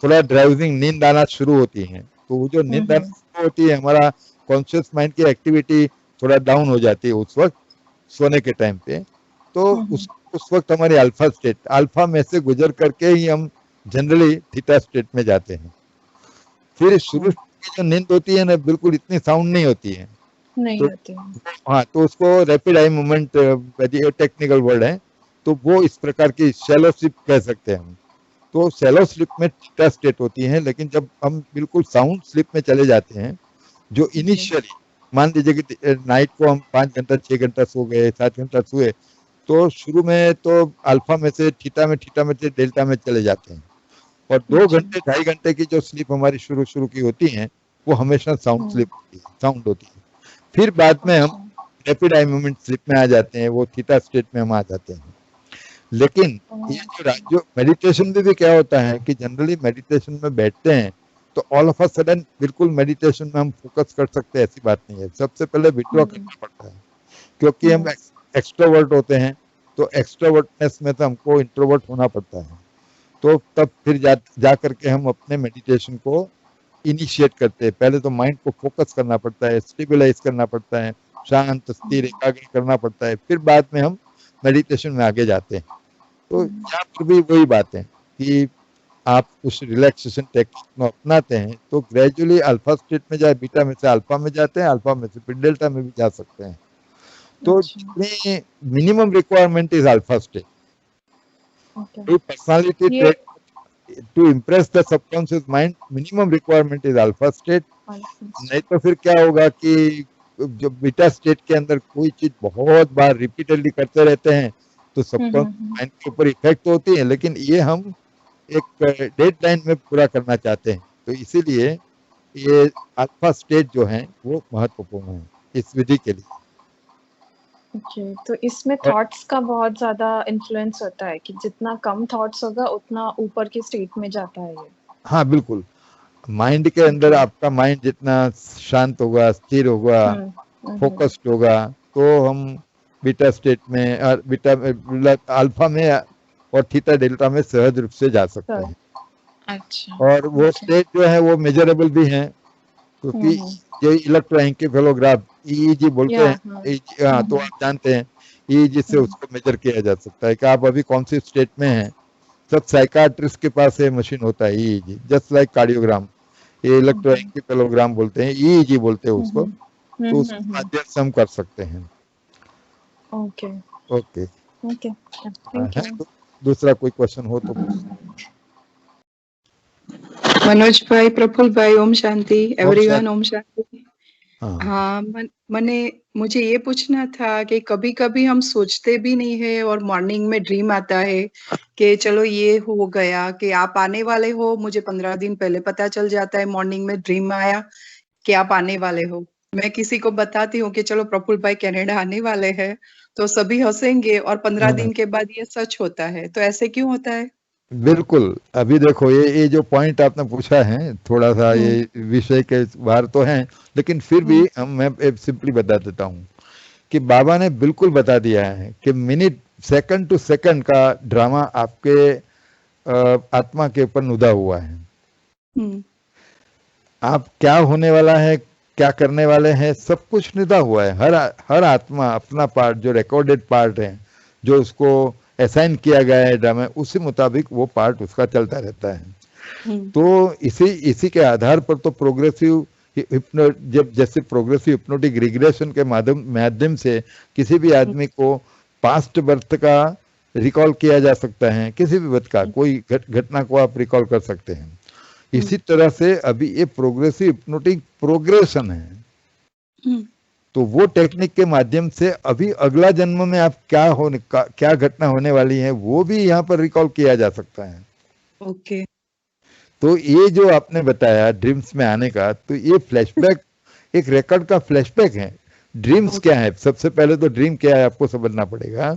थोड़ा ड्राउजिंग, नींद आना शुरू होती है। तो वो जो नींद आना शुरू होती है, हमारा कॉन्शियस माइंड की एक्टिविटी थोड़ा डाउन हो जाती है उस वक्त, सोने के टाइम पे। तो उस वक्त हमारी अल्फा स्टेट, अल्फा में से गुजर करके ही हम जनरली थीटा स्टेट में जाते हैं। फिर शुरू की जो नींद होती है ना, बिल्कुल इतनी साउंड नहीं होती है, हाँ, तो उसको rapid eye movement technical word है, तो वो इस प्रकार की शैलो स्लीप कह सकते हैं हम। तो शैलो स्लीप में थीटा स्टेट होती है, लेकिन जब हम बिल्कुल साउंड स्लीप में चले जाते हैं, जो इनिशियली मान लीजिए कि नाइट को हम 5 घंटा 6 घंटा सो गए, 7 घंटा सोए, तो शुरू में तो अल्फा में से थीटा में से डेल्टा में चले जाते हैं, और 2 घंटे 2.5 घंटे की जो स्लीप हमारी शुरू की होती है, वो हमेशा साउंड स्लीप होती है। फिर बाद में हम रैपिड आई मूवमेंट स्लीप में आ जाते हैं, वो थीटा स्टेट में हम आ जाते हैं। लेकिन ये जो मेडिटेशन में भी क्या होता है कि जनरली मेडिटेशन में बैठते हैं तो ऑल ऑफ अ सडन बिल्कुल मेडिटेशन में हम फोकस कर सकते हैं, ऐसी बात नहीं है। सबसे पहले विड्रॉ करना पड़ता है, क्योंकि हम एक्सट्रोवर्ट होते हैं, तो एक्सट्रोवर्टनेस में तो हमको इंट्रोवर्ट होना पड़ता है। तो तब फिर जा करके हम अपने मेडिटेशन को इनिशिएट करते हैं। पहले तो माइंड को फोकस करना पड़ता है, स्टेबलाइज करना पड़ता है, शांत स्थिर एकाग्र करना पड़ता है, फिर बाद में हम मेडिटेशन में आगे जाते हैं। तो यहाँ पर भी वही बात है कि आप उस रिलैक्सेशन टेक्निक में अपनाते हैं तो ग्रेजुअली अल्फा स्टेट में जाए, बीटा में से अल्फा में जाते हैं, अल्फा में से फिर डेल्टा में भी जा सकते हैं। तो minimum requirement is alpha state. Personality trait to impress the subconscious mind, minimum requirement is alpha state. नहीं तो फिर क्या होगा कि जब बीटा स्टेट के अंदर कोई चीज बहुत बार रिपीटेडली करते रहते हैं तो सबकॉन्शियस माइंड के ऊपर इफेक्ट होती है, लेकिन ये हम एक डेडलाइन में पूरा करना चाहते हैं, तो इसीलिए ये अल्फा स्टेज जो है वो महत्वपूर्ण है इस विधि के लिए। तो इसमें थॉट्स का बहुत ज्यादा इन्फ्लुएंस होता है कि जितना कम थॉट्स होगा उतना ऊपर के स्टेट में जाता है ये? हाँ बिल्कुल, माइंड के अंदर आपका माइंड जितना शांत होगा, स्थिर होगा, फोकस्ड होगा, तो हम बीटा स्टेट में और बीटा अल्फा में और थीटा डेल्टा में सहज रूप से जा सकते हैं। अच्छा। और वो स्टेट जो है वो मेजरेबल भी हैं, क्योंकि ये इलेक्ट्रोएंकेफेलोग्राफ ईईजी बोलते या हैं। हाँ, तो आप जानते हैं ईईजी से उसको मेजर किया जा सकता है कि आप अभी कौन सी स्टेट में हैं। सब साइकाट्रिस्ट के पास ये मशीन होता है ईईजी, जस्ट लाइक कार्डियोग्राम। ये इलेक्ट्रोएंकेफेलोग्राम बोलते हैं, ईईजी बोलते हैं उसको। तो उसके माध्यम से हम कर सकते हैं। ओके ओके, ओके, थैंक है यू। दूसरा कोई क्वेश्चन हो तो पूछ। मनोज भाई, प्रफुल्ल भाई, ओम शांति एवरीवन, ओम शांति। हाँ, हाँ, मुझे ये पूछना था कि कभी कभी हम सोचते भी नहीं है और मॉर्निंग में ड्रीम आता है कि चलो ये हो गया कि आप आने वाले हो। मुझे 15 दिन पहले पता चल जाता है, मॉर्निंग में ड्रीम आया कि आप आने वाले हो। मैं किसी को बताती हूँ कि चलो प्रफुल्ल भाई कनाडा आने वाले हैं, तो सभी हंसेंगे और 15 दिन के बाद ये सच होता है। तो ऐसे क्यों होता है? बिल्कुल। अभी देखो ये जो पॉइंट आपने पूछा है, थोड़ा सा ये विषय के बाहर तो है, लेकिन फिर भी मैं सिंपली बता देता हूँ कि बाबा ने बिल्कुल बता दिया है कि मिनट सेकंड टू सेकंड का ड्रामा आपके आत्मा के ऊपर नुदा हुआ है। आप क्या होने वाला है, क्या करने वाले हैं, सब कुछ निदा हुआ है। हर आत्मा अपना पार्ट, जो रिकॉर्डेड पार्ट है, जो उसको असाइन किया गया है ड्रामा, उसी मुताबिक वो पार्ट उसका चलता रहता है। तो इसी के आधार पर तो प्रोग्रेसिव जब जैसे प्रोग्रेसिव हिप्नोटिक रिग्रेशन के माध्यम से किसी भी आदमी को पास्ट बर्थ का रिकॉल किया जा सकता है, किसी भी बर्थ का कोई घटना को आप रिकॉल कर सकते हैं। इसी तरह से अभी ये प्रोग्रेसिव हिप्नोटिक प्रोग्रेशन है। तो वो टेक्निक के माध्यम से अभी अगला जन्म में आप क्या घटना होने वाली है वो भी यहाँ पर रिकॉल किया जा सकता है। ओके। तो ये जो आपने बताया ड्रीम्स में आने का, तो ये फ्लैशबैक एक रिकॉर्ड का फ्लैशबैक है। ड्रीम्स क्या है, सबसे पहले तो ड्रीम क्या है आपको समझना पड़ेगा।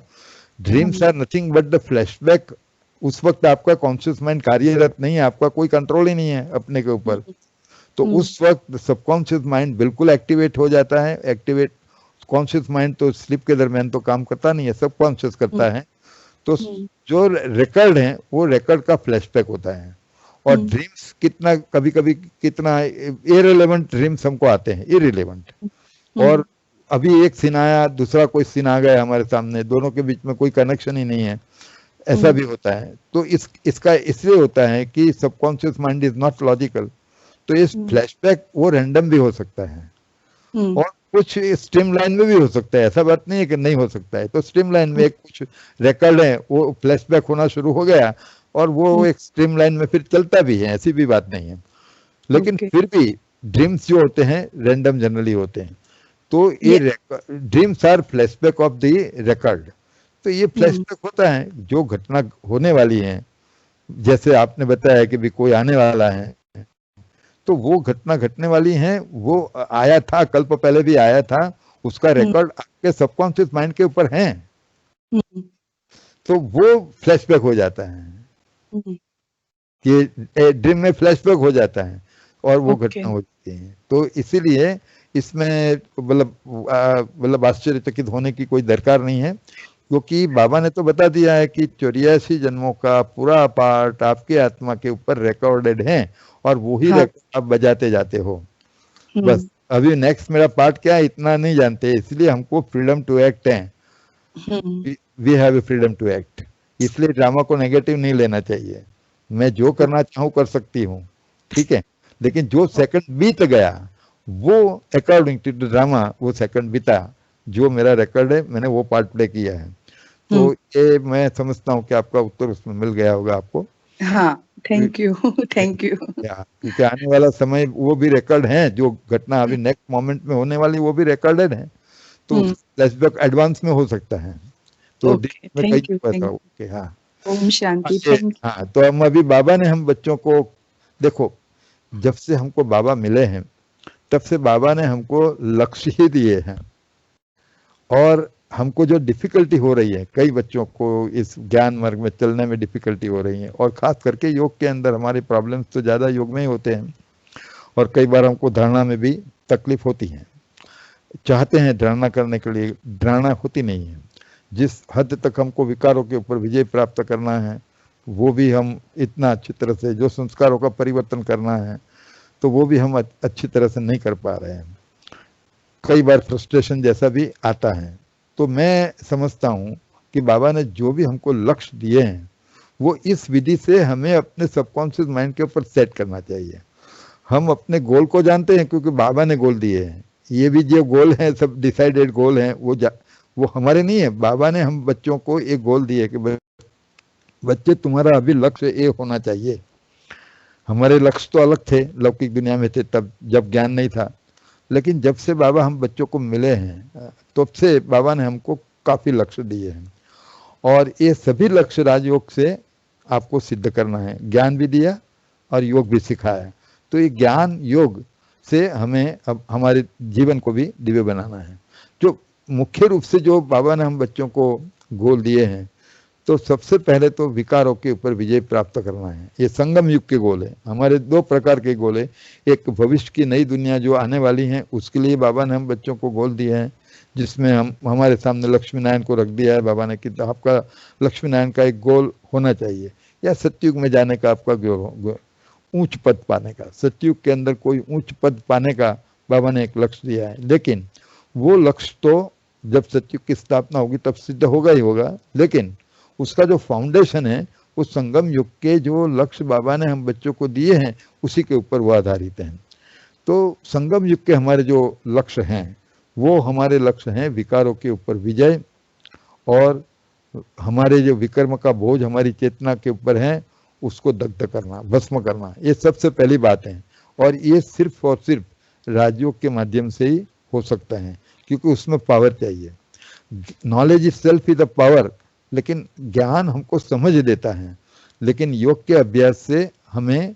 Dreams are nothing but the flashback. उस वक्त आपका कॉन्शियस माइंड कार्यरत नहीं है, आपका कोई कंट्रोल ही नहीं है अपने के ऊपर। तो उस वक्त सबकॉन्शियस माइंड बिल्कुल एक्टिवेट हो जाता है। एक्टिवेट कॉन्शियस माइंड तो स्लीप के दरमियान तो काम करता नहीं है, सबकॉन्शियस करता है। तो जो रिकॉर्ड है वो रिकॉर्ड का फ्लैशबैक होता है। और ड्रीम्स कितना कभी कभी कितना इररिलेवेंट ड्रीम्स हमको आते हैं, इररिलेवेंट। और अभी एक सीन आया, दूसरा कोई सीन आ गया हमारे सामने, दोनों के बीच में कोई कनेक्शन ही नहीं है, ऐसा भी होता है। तो इसका इसलिए होता है कि subconscious mind is not logical. तो इस फ्लैशबैक वो रैंडम भी हो सकता है और कुछ स्ट्रीमलाइन में भी हो सकता है। ऐसा बात नहीं है कि नहीं हो सकता है। तो स्ट्रीमलाइन में कुछ रिकॉर्ड है, वो फ्लैशबैक होना शुरू हो गया और वो एक स्ट्रीमलाइन में फिर चलता भी है, ऐसी भी बात नहीं है। लेकिन फिर भी ड्रीम्स जो होते हैं रैंडम जनरली होते हैं। तो ये dreams are flashback of the record. तो ये फ्लैशबैक होता है जो घटना होने वाली है। जैसे आपने बताया कि भी कोई आने वाला है, तो वो घटना घटने वाली है, वो आया था, कल्प पहले भी आया था, उसका रिकॉर्ड आपके सबकॉन्शियस माइंड के ऊपर है। तो वो फ्लैशबैक हो जाता है कि ड्रीम में फ्लैशबैक हो जाता है और वो घटना हो जाती है। तो इसीलिए इसमें मतलब आश्चर्यचकित होने की कोई दरकार नहीं है, क्योंकि बाबा ने तो बता दिया है कि 84 जन्मों का पूरा पार्ट आपके आत्मा के ऊपर रिकॉर्डेड है और वही रिकॉर्ड आप बजाते जाते हो। बस अभी नेक्स्ट मेरा पार्ट क्या है इतना नहीं जानते, इसलिए हमको फ्रीडम टू एक्ट है। We have a freedom to act. इसलिए ड्रामा को नेगेटिव नहीं लेना चाहिए। मैं जो करना चाहूँ कर सकती हूँ, ठीक है, लेकिन जो सेकंड बीत गया वो अकॉर्डिंग टू द ड्रामा वो सेकंड बीता, जो मेरा रिकॉर्ड है मैंने वो पार्ट प्ले किया है। तो ये मैं समझता हूँ कि आपका उत्तर उसमें मिल गया होगा आपको। हाँ, थैंक यू थैंक यू। क्योंकि आने वाला समय वो भी रिकॉर्ड है, जो घटना अभी नेक्स्ट मोमेंट में होने वाली वो भी रिकॉर्डेड है। तो फ्लैशबैक एडवांस में हो सकता है। तो थैंक यू। ओके, हाँ, ओम शांति। हाँ, तो हम अभी बाबा ने हम बच्चों को देखो, जब से हमको बाबा मिले हैं तब से बाबा ने हमको लक्ष्य ही दिए हैं। और हमको जो डिफिकल्टी हो रही है, कई बच्चों को इस ज्ञान मार्ग में चलने में डिफिकल्टी हो रही है, और खास करके योग के अंदर हमारे प्रॉब्लम्स तो ज़्यादा योग में ही होते हैं और कई बार हमको धारणा में भी तकलीफ होती है। चाहते हैं धारणा करने के लिए, धारणा होती नहीं है। जिस हद तक हमको विकारों के ऊपर विजय प्राप्त करना है, वो भी हम इतना अच्छी तरह से, जो संस्कारों का परिवर्तन करना है, तो वो भी हम अच्छी तरह से नहीं कर पा रहे हैं। कई बार फ्रस्ट्रेशन जैसा भी आता है। तो मैं समझता हूँ कि बाबा ने जो भी हमको लक्ष्य दिए हैं, वो इस विधि से हमें अपने सबकॉन्शियस माइंड के ऊपर सेट करना चाहिए। हम अपने गोल को जानते हैं क्योंकि बाबा ने गोल दिए हैं। ये भी जो गोल हैं सब डिसाइडेड गोल हैं, वो हमारे नहीं है। बाबा ने हम बच्चों को एक गोल दिए कि बच्चे तुम्हारा अभी लक्ष्य ये होना चाहिए। हमारे लक्ष्य तो अलग थे, लौकिक दुनिया में थे तब, जब ज्ञान नहीं था। लेकिन जब से बाबा हम बच्चों को मिले हैं, तब से बाबा ने हमको काफी लक्ष्य दिए हैं, और ये सभी लक्ष्य राजयोग से आपको सिद्ध करना है। ज्ञान भी दिया और योग भी सिखाया। तो ये ज्ञान योग से हमें अब हमारे जीवन को भी दिव्य बनाना है। जो मुख्य रूप से जो बाबा ने हम बच्चों को गोल दिए हैं, तो सबसे पहले तो विकारों के ऊपर विजय प्राप्त करना है। ये संगम युग के गोल है। हमारे दो प्रकार के गोल है। एक भविष्य की नई दुनिया जो आने वाली है, उसके लिए बाबा ने हम बच्चों को गोल दिए हैं, जिसमें हम हमारे सामने लक्ष्मी नारायण को रख दिया है बाबा ने कि आपका लक्ष्मी नारायण का एक गोल होना चाहिए, या सत्युग में जाने का आपका गोल, ऊंच पद पाने का। सत्युग के अंदर कोई ऊंच पद पाने का बाबा ने एक लक्ष्य दिया है। लेकिन वो लक्ष्य तो जब सत्युग की स्थापना होगी तब सिद्ध होगा ही होगा, लेकिन उसका जो फाउंडेशन है वो संगम युग के जो लक्ष्य बाबा ने हम बच्चों को दिए हैं, उसी के ऊपर वो आधारित हैं। तो संगम युग के हमारे जो लक्ष्य हैं, वो हमारे लक्ष्य हैं विकारों के ऊपर विजय, और हमारे जो विकर्म का बोझ हमारी चेतना के ऊपर है, उसको दग्ध करना, भस्म करना। ये सबसे पहली बात है, और ये सिर्फ और सिर्फ राजयोग के माध्यम से ही हो सकता है, क्योंकि उसमें पावर चाहिए। Knowledge is self is the power, लेकिन ज्ञान हमको समझ देता है, लेकिन योग के अभ्यास से हमें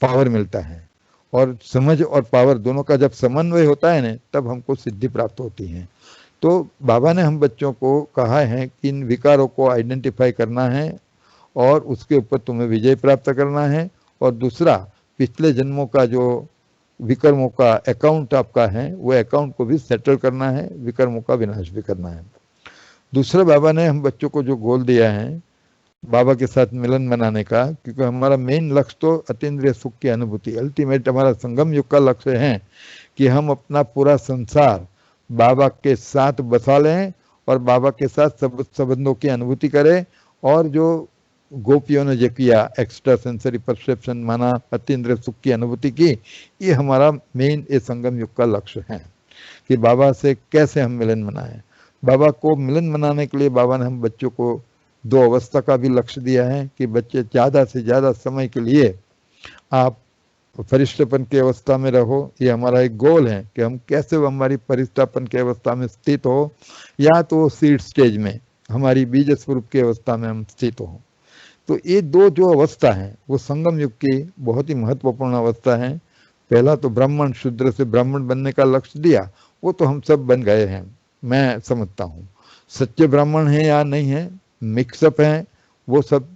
पावर मिलता है। और समझ और पावर दोनों का जब समन्वय होता है ना, तब हमको सिद्धि प्राप्त होती है। तो बाबा ने हम बच्चों को कहा है कि इन विकारों को आइडेंटिफाई करना है और उसके ऊपर तुम्हें विजय प्राप्त करना है। और दूसरा, पिछले जन्मों का जो विकर्मों का अकाउंट आपका है, वो अकाउंट को भी सेटल करना है, विकर्मों का विनाश भी करना है। दूसरा, बाबा ने हम बच्चों को जो गोल दिया है बाबा के साथ मिलन बनाने का, क्योंकि हमारा मेन लक्ष्य तो अतीन्द्रिय सुख की अनुभूति, अल्टीमेट हमारा संगम युग का लक्ष्य है कि हम अपना पूरा संसार बाबा के साथ बसा लें और बाबा के साथ सब संबंधों की अनुभूति करें। और जो गोपियों ने जो किया, एक्स्ट्रा सेंसरी परसेप्शन माना, अतीन्द्रिय सुख की अनुभूति की, ये हमारा मेन ये संगम युग का लक्ष्य है कि बाबा से कैसे हम मिलन मनाएं। बाबा को मिलन मनाने के लिए बाबा ने हम बच्चों को दो अवस्था का भी लक्ष्य दिया है कि बच्चे ज़्यादा से ज़्यादा समय के लिए आप फरिश्तापन की अवस्था में रहो। ये हमारा एक गोल है कि हम कैसे हमारी फरिश्तापन की अवस्था में स्थित हो, या तो सीड स्टेज में हमारी बीज स्वरूप की अवस्था में हम स्थित हो। तो ये दो जो अवस्था है वो संगम युग की बहुत ही महत्वपूर्ण अवस्था है। पहला तो ब्राह्मण, शूद्र से ब्राह्मण बनने का लक्ष्य दिया, वो तो हम सब बन गए हैं, मैं समझता हूँ। सच्चे ब्राह्मण हैं या नहीं है, मिक्सअप हैं, वो सब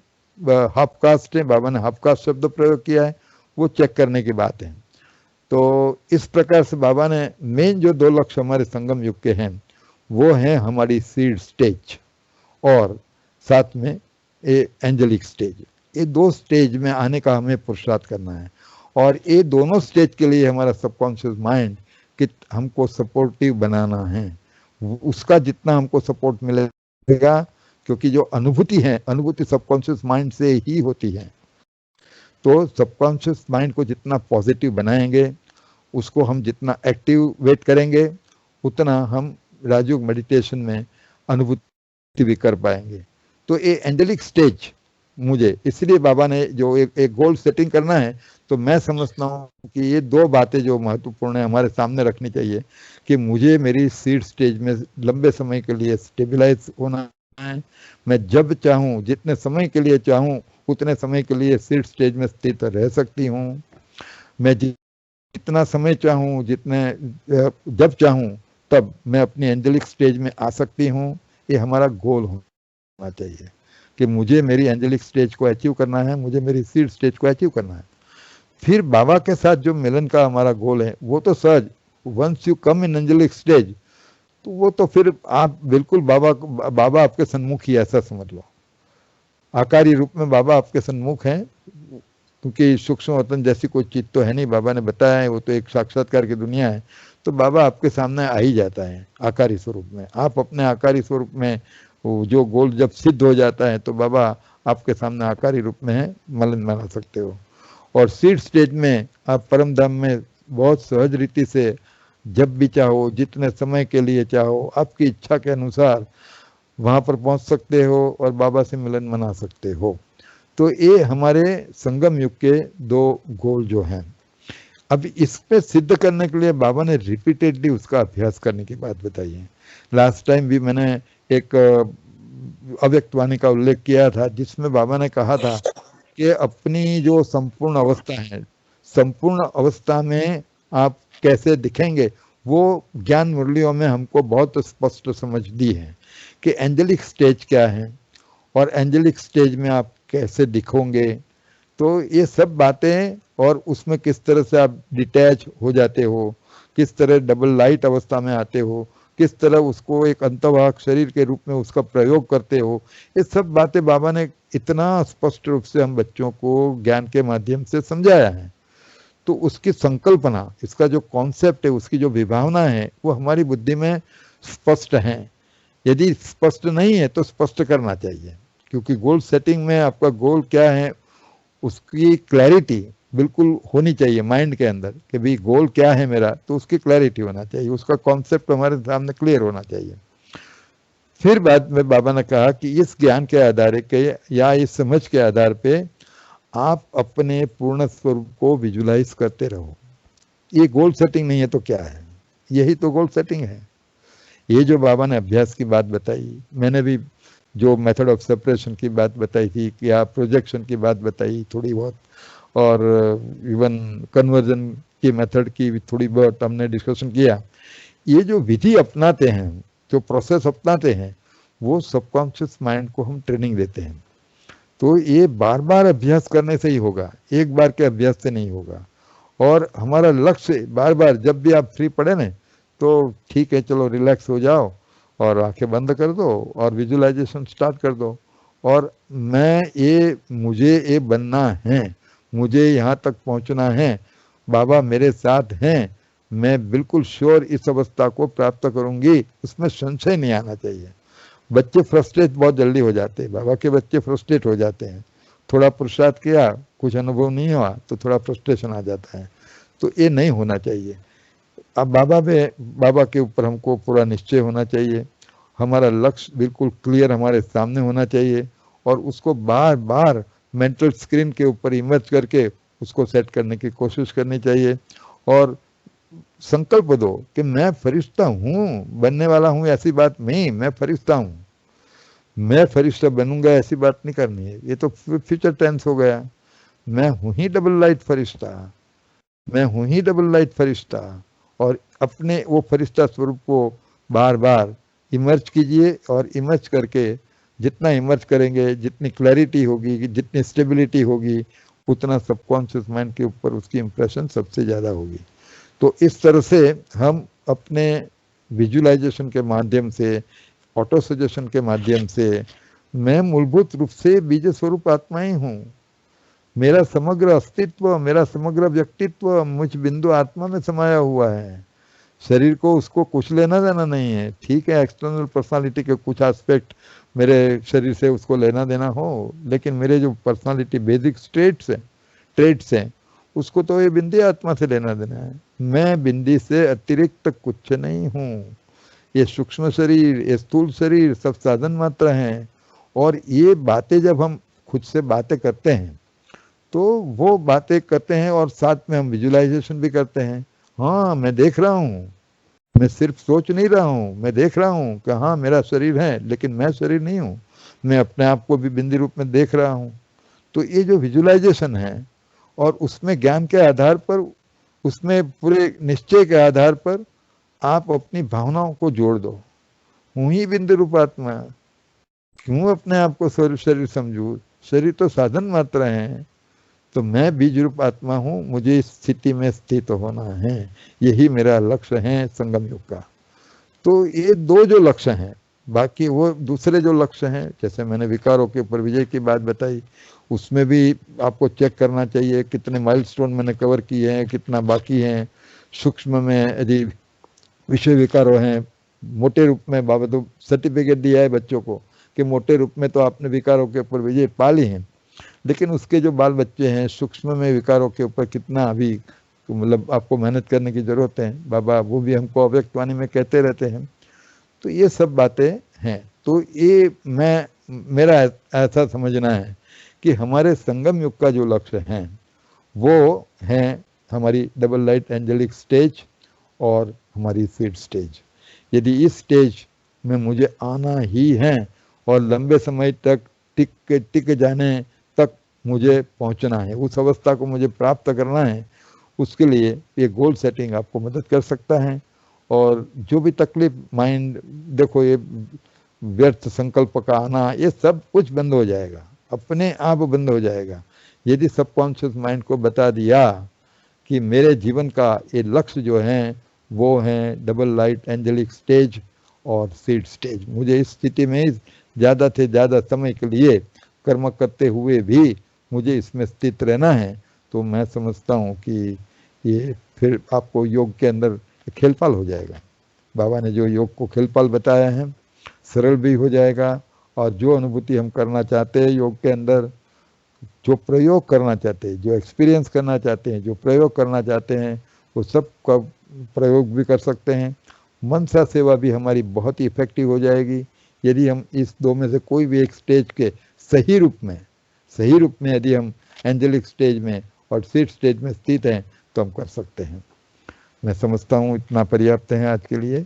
हाफ कास्ट है। बाबा ने हाफ कास्ट शब्द प्रयोग किया है, वो चेक करने की बात है। तो इस प्रकार से बाबा ने मेन जो दो लक्ष्य हमारे संगम युग के हैं, वो हैं हमारी सीड स्टेज और साथ में एंजेलिक स्टेज। ये दो स्टेज में आने का हमें पुरुषार्थ करना है। और ये दोनों स्टेज के लिए हमारा सबकॉन्शियस माइंड कि हमको सपोर्टिव बनाना है, उसका जितना हमको सपोर्ट मिलेगा, क्योंकि जो अनुभूति है, अनुभूति सबकॉन्शियस माइंड से ही होती है। तो सबकॉन्शियस माइंड को जितना पॉजिटिव बनाएंगे, उसको हम जितना एक्टिवेट करेंगे, उतना हम राजयोग मेडिटेशन में अनुभूति भी कर पाएंगे। तो ये एंजेलिक स्टेज मुझे इसलिए बाबा ने जो एक गोल सेटिंग करना है, तो मैं समझता हूँ कि ये दो बातें जो महत्वपूर्ण है हमारे सामने रखनी चाहिए कि मुझे मेरी सीड स्टेज में लंबे समय के लिए स्टेबलाइज होना है। मैं जब चाहूँ, जितने समय के लिए चाहूँ, उतने समय के लिए सीड स्टेज में स्थित रह सकती हूँ। मैं जितना समय चाहूँ, जब चाहूँ, तब मैं अपनी एंजेलिक स्टेज में आ सकती हूँ। ये हमारा गोल होना चाहिए कि मुझे मेरी एंजेलिक स्टेज को अचीव करना है, मुझे मेरी सीड स्टेज को अचीव करना है। फिर बाबा के साथ जो मिलन का हमारा गोल है, वो तो सहज once you come in angelic stage, तो वो तो फिर आप बिल्कुल बाबा आपके सन्मुख ही, ऐसा समझ लो। आकारी रूप में बाबा आपके सन्मुख हैं, क्योंकि सूक्ष्म वतन जैसी कोई चीज तो है नहीं, बाबा ने बताया है, वो तो एक साक्षात्कार की दुनिया है। तो बाबा आपके सामने आ ही जाता है आकारी स्वरूप में। आप अपने आकारी स्वरूप में, वो जो गोल जब सिद्ध हो जाता है तो बाबा आपके सामने आकारी रूप में है, मलन बना सकते हो। और सीड स्टेज में आप परम धाम में बहुत सहज रीति से जब भी चाहो, जितने समय के लिए चाहो, आपकी इच्छा के अनुसार वहां पर पहुंच सकते हो और बाबा से मिलन मना सकते हो। तो ये हमारे संगम युग के 2 गोल जो हैं। अब इसमें सिद्ध करने के लिए बाबा ने रिपीटेडली उसका अभ्यास करने की बात बताई है। लास्ट टाइम भी मैंने एक अव्यक्त वाणी का उल्लेख किया था, जिसमें बाबा ने कहा था कि अपनी जो संपूर्ण अवस्था है, संपूर्ण अवस्था में आप कैसे दिखेंगे, वो ज्ञान मुरलियों में हमको बहुत स्पष्ट समझ दी है कि एंजेलिक स्टेज क्या है और एंजेलिक स्टेज में आप कैसे दिखोगे। तो ये सब बातें, और उसमें किस तरह से आप डिटैच हो जाते हो, किस तरह डबल लाइट अवस्था में आते हो, किस तरह उसको एक अंतर्वाहक शरीर के रूप में उसका प्रयोग करते हो, ये सब बातें बाबा ने इतना स्पष्ट रूप से हम बच्चों को ज्ञान के माध्यम से समझाया है। तो उसकी संकल्पना, इसका जो कॉन्सेप्ट है, उसकी जो विभावना है, वो हमारी बुद्धि में स्पष्ट है। यदि स्पष्ट नहीं है तो स्पष्ट करना चाहिए, क्योंकि गोल सेटिंग में आपका गोल क्या है उसकी क्लैरिटी बिल्कुल होनी चाहिए माइंड के अंदर कि भाई गोल क्या है मेरा, तो उसकी क्लैरिटी होना चाहिए, उसका कॉन्सेप्ट हमारे सामने क्लियर होना चाहिए। फिर बाद में बाबा ने कहा कि इस ज्ञान के आधार के या इस समझ के आधार पे आप अपने पूर्ण स्वरूप को विजुलाइज करते रहो। ये गोल सेटिंग नहीं है तो क्या है, यही तो गोल सेटिंग है। ये जो बाबा ने अभ्यास की बात बताई, मैंने भी जो मेथड ऑफ सेपरेशन की बात बताई थी, कि आप प्रोजेक्शन की बात बताई थोड़ी बहुत, और इवन कन्वर्जन की मेथड की भी थोड़ी बहुत हमने डिस्कशन किया। ये जो विधि अपनाते हैं, जो प्रोसेस अपनाते हैं, वो सबकॉन्शियस माइंड को हम ट्रेनिंग देते हैं। तो ये बार बार अभ्यास करने से ही होगा, एक बार के अभ्यास से नहीं होगा। और हमारा लक्ष्य बार बार, जब भी आप फ्री पड़े ना, तो ठीक है चलो रिलैक्स हो जाओ और आंखें बंद कर दो और विजुअलाइजेशन स्टार्ट कर दो। और मुझे ये बनना है, मुझे यहाँ तक पहुँचना है, बाबा मेरे साथ हैं, मैं बिल्कुल श्योर इस अवस्था को प्राप्त करूंगी, उसमें संशय नहीं आना चाहिए। बच्चे फ्रस्ट्रेट बहुत जल्दी हो जाते हैं, बाबा के बच्चे फ्रस्ट्रेट हो जाते हैं। थोड़ा पुरुषार्थ किया, कुछ अनुभव नहीं हुआ तो थोड़ा फ्रस्ट्रेशन आ जाता है। तो ये नहीं होना चाहिए। अब बाबा के ऊपर हमको पूरा निश्चय होना चाहिए, हमारा लक्ष्य बिल्कुल क्लियर हमारे सामने होना चाहिए, और उसको बार बार मेंटल स्क्रीन के ऊपर इमर्ज करके उसको सेट करने की कोशिश करनी चाहिए। और संकल्प दो कि मैं फरिश्ता हूँ, बनने वाला हूँ ऐसी बात नहीं, मैं फरिश्ता हूँ, मैं फरिश्ता बनूंगा ऐसी बात नहीं करनी है, ये तो फ्यूचर टेंस हो गया। मैं हूँ ही डबल लाइट फरिश्ता, मैं हूँ ही डबल लाइट फरिश्ता। और अपने वो फरिश्ता स्वरूप को बार बार इमर्ज कीजिए, और इमर्ज करके जितना इमर्ज करेंगे, जितनी क्लैरिटी होगी, जितनी स्टेबिलिटी होगी, उतना सबकॉन्शियस माइंड के ऊपर उसकी इंप्रेशन सबसे ज़्यादा होगी। तो इस तरह से हम अपने विजुअलाइजेशन के माध्यम से, ऑटो सजेशन के माध्यम से, मैं मूलभूत रूप से बीज स्वरूप आत्मा ही हूँ, मेरा समग्र अस्तित्व, मेरा समग्र व्यक्तित्व मुझ बिंदु आत्मा में समाया हुआ है। शरीर को उसको कुछ लेना देना नहीं है। ठीक है, एक्सटर्नल पर्सनालिटी के कुछ एस्पेक्ट मेरे शरीर से उसको लेना देना हो, लेकिन मेरे जो पर्सनालिटी बेसिक ट्रेट्स हैं, उसको तो ये बिंदी आत्मा से लेना देना है। मैं बिंदी से अतिरिक्त कुछ नहीं हूँ। ये सूक्ष्म शरीर, ये स्थूल शरीर सब साधन मात्र हैं। और ये बातें जब हम खुद से बातें करते हैं, तो वो बातें करते हैं और साथ में हम विजुअलाइजेशन भी करते हैं। हाँ, मैं देख रहा हूँ, मैं सिर्फ सोच नहीं रहा हूँ, मैं देख रहा हूँ कि हाँ मेरा शरीर है, लेकिन मैं शरीर नहीं हूँ, मैं अपने आप को भी बिंदी रूप में देख रहा हूँ। तो ये जो विजुअलाइजेशन है, और उसमें ज्ञान के आधार पर, उसमें पूरे निश्चय के आधार पर आप अपनी भावनाओं को जोड़ दो। हूँ ही बिंदु रूप आत्मा, क्यों अपने आप को शरीर समझू, शरीर तो साधन मात्र है। तो मैं बीज रूप आत्मा हूँ, मुझे इस स्थिति में स्थित होना है, यही मेरा लक्ष्य है संगम युग का। तो ये दो जो लक्ष्य हैं, बाकी वो दूसरे जो लक्ष्य हैं, जैसे मैंने विकारों के ऊपर विजय की बात बताई, उसमें भी आपको चेक करना चाहिए कितने माइलस्टोन मैंने कवर किए हैं, कितना बाकी हैं। सूक्ष्म में यदि विषय विकारों हैं, मोटे रूप में बाबा तो सर्टिफिकेट दिया है बच्चों को कि मोटे रूप में तो आपने विकारों के ऊपर विजय पा ली है, लेकिन उसके जो बाल बच्चे हैं सूक्ष्म में विकारों के ऊपर कितना अभी मतलब आपको मेहनत करने की जरूरत है, बाबा वो भी हमको अव्यक्तवाणी में कहते रहते हैं। तो ये सब बातें हैं। तो ये मेरा ऐसा समझना है कि हमारे संगम युग का जो लक्ष्य है वो है हमारी डबल लाइट एंजेलिक स्टेज और हमारी सीड स्टेज। यदि इस स्टेज में मुझे आना ही है और लंबे समय तक टिक जाने तक मुझे पहुंचना है, उस अवस्था को मुझे प्राप्त करना है, उसके लिए ये गोल सेटिंग आपको मदद कर सकता है। और जो भी तकलीफ माइंड, देखो ये व्यर्थ संकल्प का आना, ये सब कुछ बंद हो जाएगा, अपने आप बंद हो जाएगा। यदि सबकॉन्शियस माइंड को बता दिया कि मेरे जीवन का ये लक्ष्य जो है वो है डबल लाइट एंजेलिक स्टेज और सीड स्टेज, मुझे इस स्थिति में ज़्यादा से ज़्यादा समय के लिए कर्म करते हुए भी मुझे इसमें स्थित रहना है, तो मैं समझता हूँ कि ये फिर आपको योग के अंदर खेलपाल हो जाएगा। बाबा ने जो योग को खेलपाल बताया है, सरल भी हो जाएगा, और जो अनुभूति हम करना चाहते हैं योग के अंदर, जो प्रयोग करना चाहते हैं, जो एक्सपीरियंस करना चाहते हैं, जो प्रयोग करना चाहते हैं, वो सब का प्रयोग भी कर सकते हैं। मनसा सेवा भी हमारी बहुत ही इफेक्टिव हो जाएगी यदि हम इस दो में से कोई भी एक स्टेज के सही रूप में यदि हम एंजेलिक स्टेज में और सीड स्टेज में स्थित हैं तो हम कर सकते हैं। मैं समझता हूँ इतना पर्याप्त है आज के लिए।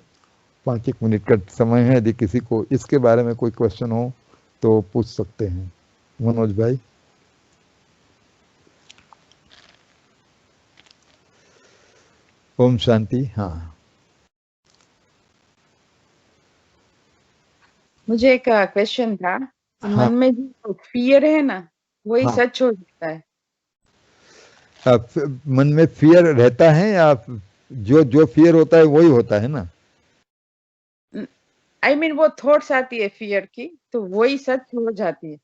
5 मिनट का समय है, यदि किसी को इसके बारे में कोई क्वेश्चन हो तो पूछ सकते हैं। मनोज भाई। ओम शांति। हाँ, मुझे एक क्वेश्चन था। हाँ, मन में जो फियर है ना, वही हाँ। सच हो जाता है। मन में फियर रहता है या जो फियर होता है वही होता है ना? आई मीन वो थॉट्स आती है फियर की, तो वही सच हो जाती है।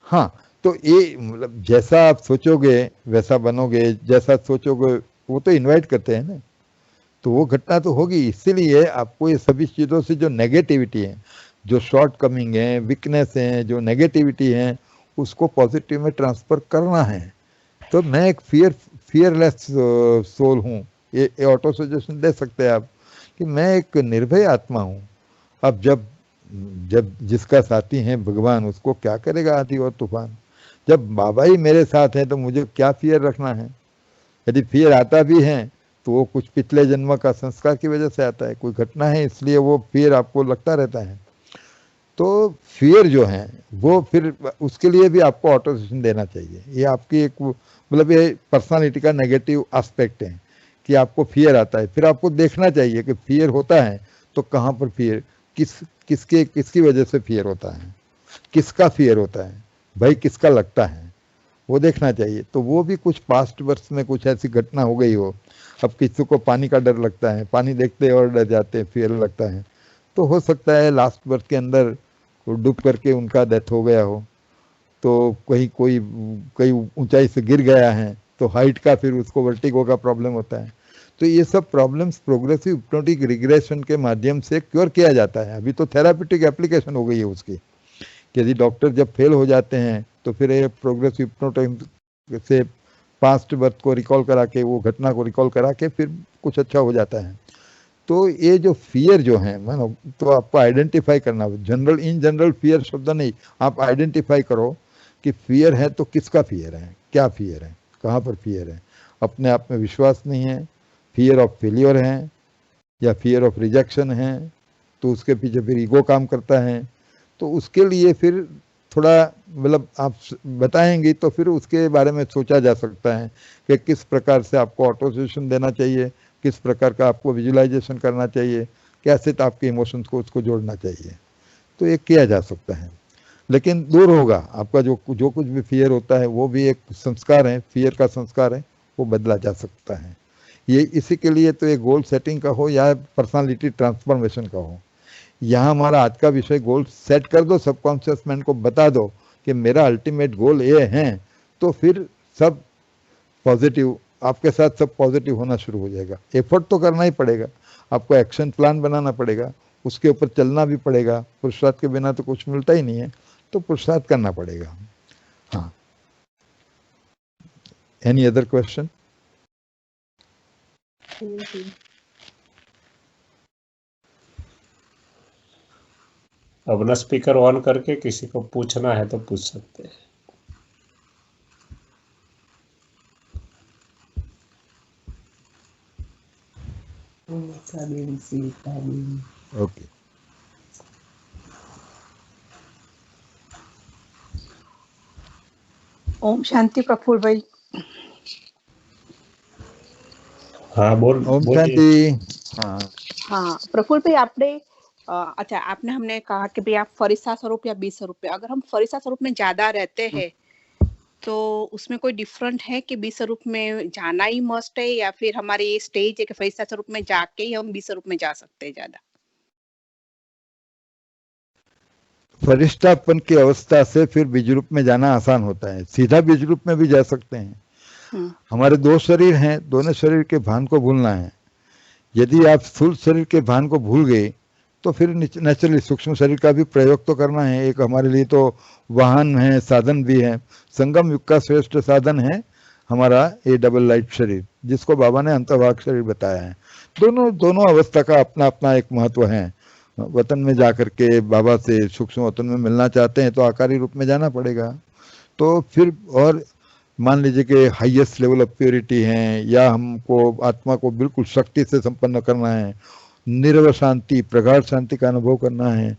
हाँ, तो ये मतलब जैसा आप सोचोगे वैसा बनोगे, जैसा सोचोगे वो तो इनवाइट करते हैं ना, तो वो घटना तो होगी। इसीलिए आपको ये सभी चीज़ों से जो नेगेटिविटी है, जो शॉर्ट कमिंग है, वीकनेस है, जो नेगेटिविटी है, उसको पॉजिटिव में ट्रांसफर करना है। तो मैं एक फियरलेस सोल हूँ, ये ऑटो सजेशन दे सकते हैं आप कि मैं एक निर्भय आत्मा हूँ। अब जब जिसका साथी है भगवान, उसको क्या करेगा आंधी और तूफान। जब बाबा ही मेरे साथ हैं तो मुझे क्या फियर रखना है। यदि फियर आता भी है तो वो कुछ पिछले जन्म का संस्कार की वजह से आता है, कोई घटना है इसलिए वो फियर आपको लगता रहता है। तो फियर जो है वो फिर उसके लिए भी आपको ऑटोसेशन देना चाहिए। ये आपकी एक मतलब ये पर्सनालिटी का नेगेटिव एस्पेक्ट है कि आपको फियर आता है। फिर आपको देखना चाहिए कि फियर होता है तो कहाँ पर फियर, किसकी वजह से फियर होता है, किसका फियर होता है, भाई किसका लगता है, वो देखना चाहिए। तो वो भी कुछ पास्ट वर्ष में कुछ ऐसी घटना हो गई हो। अब किसी को पानी का डर लगता है, पानी देखते और डर जाते हैं, फियर लगता है, तो हो सकता है लास्ट वर्ष के अंदर डूब करके उनका डेथ हो गया हो। तो कहीं ऊंचाई से गिर गया है तो हाइट का फिर उसको वर्टिगो का प्रॉब्लम होता है। तो ये सब प्रॉब्लम्स प्रोग्रेसिव हिप्नोटिक रिग्रेशन के माध्यम से क्योर किया जाता है। अभी तो थेराप्यूटिक एप्लीकेशन हो गई है उसकी कि यदि डॉक्टर जब फेल हो जाते हैं तो फिर ये प्रोग्रेसिव हिप्नोटिक से पास्ट बर्थ को रिकॉल करा के, वो घटना को रिकॉल करा के फिर कुछ अच्छा हो जाता है। तो ये जो फियर जो है मानो, तो आपको आइडेंटिफाई करना, इन जनरल फियर शब्द नहीं, आप आइडेंटिफाई करो कि फियर है तो किसका फियर है, क्या फियर है, कहाँ पर फियर है। अपने आप में विश्वास नहीं है, फियर ऑफ फेलियर है, या फियर ऑफ रिजेक्शन है, तो उसके पीछे फिर ईगो काम करता है। तो उसके लिए फिर थोड़ा मतलब आप बताएंगे तो फिर उसके बारे में सोचा जा सकता है कि किस प्रकार से आपको ऑटोसेशन देना चाहिए, किस प्रकार का आपको विजुअलाइजेशन करना चाहिए, कैसे तो आपके इमोशंस को उसको जोड़ना चाहिए। तो ये किया जा सकता है। लेकिन दूर होगा आपका जो जो कुछ भी फियर होता है, वो भी एक संस्कार है, फियर का संस्कार है, वो बदला जा सकता है। ये इसी के लिए तो ये गोल सेटिंग का हो या पर्सनालिटी ट्रांसफॉर्मेशन का हो, यहाँ हमारा आज का विषय गोल सेट कर दो, सबकॉन्शियस माइंड को बता दो कि मेरा अल्टीमेट गोल ये है, तो फिर सब पॉजिटिव आपके साथ सब पॉजिटिव होना शुरू हो जाएगा। एफर्ट तो करना ही पड़ेगा, आपको एक्शन प्लान बनाना पड़ेगा, उसके ऊपर चलना भी पड़ेगा, पुरुषार्थ के बिना तो कुछ मिलता ही नहीं है, तो पुरुषार्थ करना पड़ेगा। हाँ, एनी अदर क्वेश्चन? अपना स्पीकर ऑन करके किसी को पूछना है तो पूछ सकते हैं। ओके, ओम शांति प्रफुल्ल भाई। हाँ ओम बोलिए। शांति। हाँ हाँ प्रफुल्ल भाई, आपने अच्छा आपने हमने कहा कि भाई आप फरिश्ता स्वरूप या 20 स्वरूप में, अगर हम फरिश्ता स्वरूप में ज्यादा रहते हैं तो उसमें कोई डिफरेंट है कि 20 स्वरूप में जाना ही मस्ट है, या फिर हमारे ये स्टेज है कि फरिश्ता स्वरूप में जाके ही हम 20 स्वरूप में जा सकते हैं ज्यादा? फरिश्तापन की अवस्था से फिर बीज रूप में जाना आसान होता है, सीधा बीज रूप में भी जा सकते हैं। हमारे दो शरीर हैं, दोनों शरीर के भान को भूलना है। यदि आप स्थूल शरीर के भान को भूल गए तो फिर नेचुरली सूक्ष्म शरीर का भी प्रयोग तो करना है। एक हमारे लिए तो वाहन है, साधन भी है। संगम युग का श्रेष्ठ साधन है हमारा ये डबल लाइट शरीर, जिसको बाबा ने अंतर्वाक शरीर बताया है। दोनों अवस्था का अपना अपना एक महत्व है। वतन में जाकर के बाबा से सूक्ष्म वतन में मिलना चाहते हैं तो आकारी रूप में जाना पड़ेगा। तो फिर और मान लीजिए कि हाईएस्ट लेवल ऑफ प्योरिटी है, या हमको आत्मा को बिल्कुल शक्ति से संपन्न करना है, निर्व शांति, प्रगाढ़ शांति का अनुभव करना है,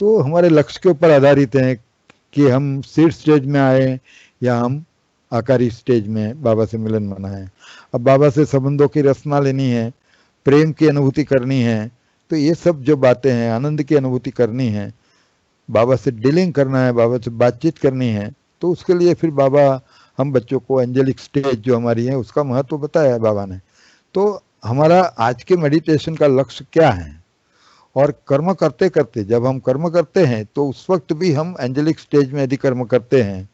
तो हमारे लक्ष्य के ऊपर आधारित है कि हम सीड स्टेज में आए या हम आकारी स्टेज में बाबा से मिलन मनाएं। अब बाबा से संबंधों की रचना लेनी है, प्रेम की अनुभूति करनी है, तो ये सब जो बातें हैं, आनंद की अनुभूति करनी है, बाबा से डीलिंग करना है, बाबा से बातचीत करनी है, तो उसके लिए फिर बाबा हम बच्चों को एंजेलिक स्टेज जो हमारी है उसका महत्व बताया है बाबा ने। तो हमारा आज के मेडिटेशन का लक्ष्य क्या है, और कर्म करते करते जब हम कर्म करते हैं तो उस वक्त भी हम एंजेलिक स्टेज में यदि कर्म करते हैं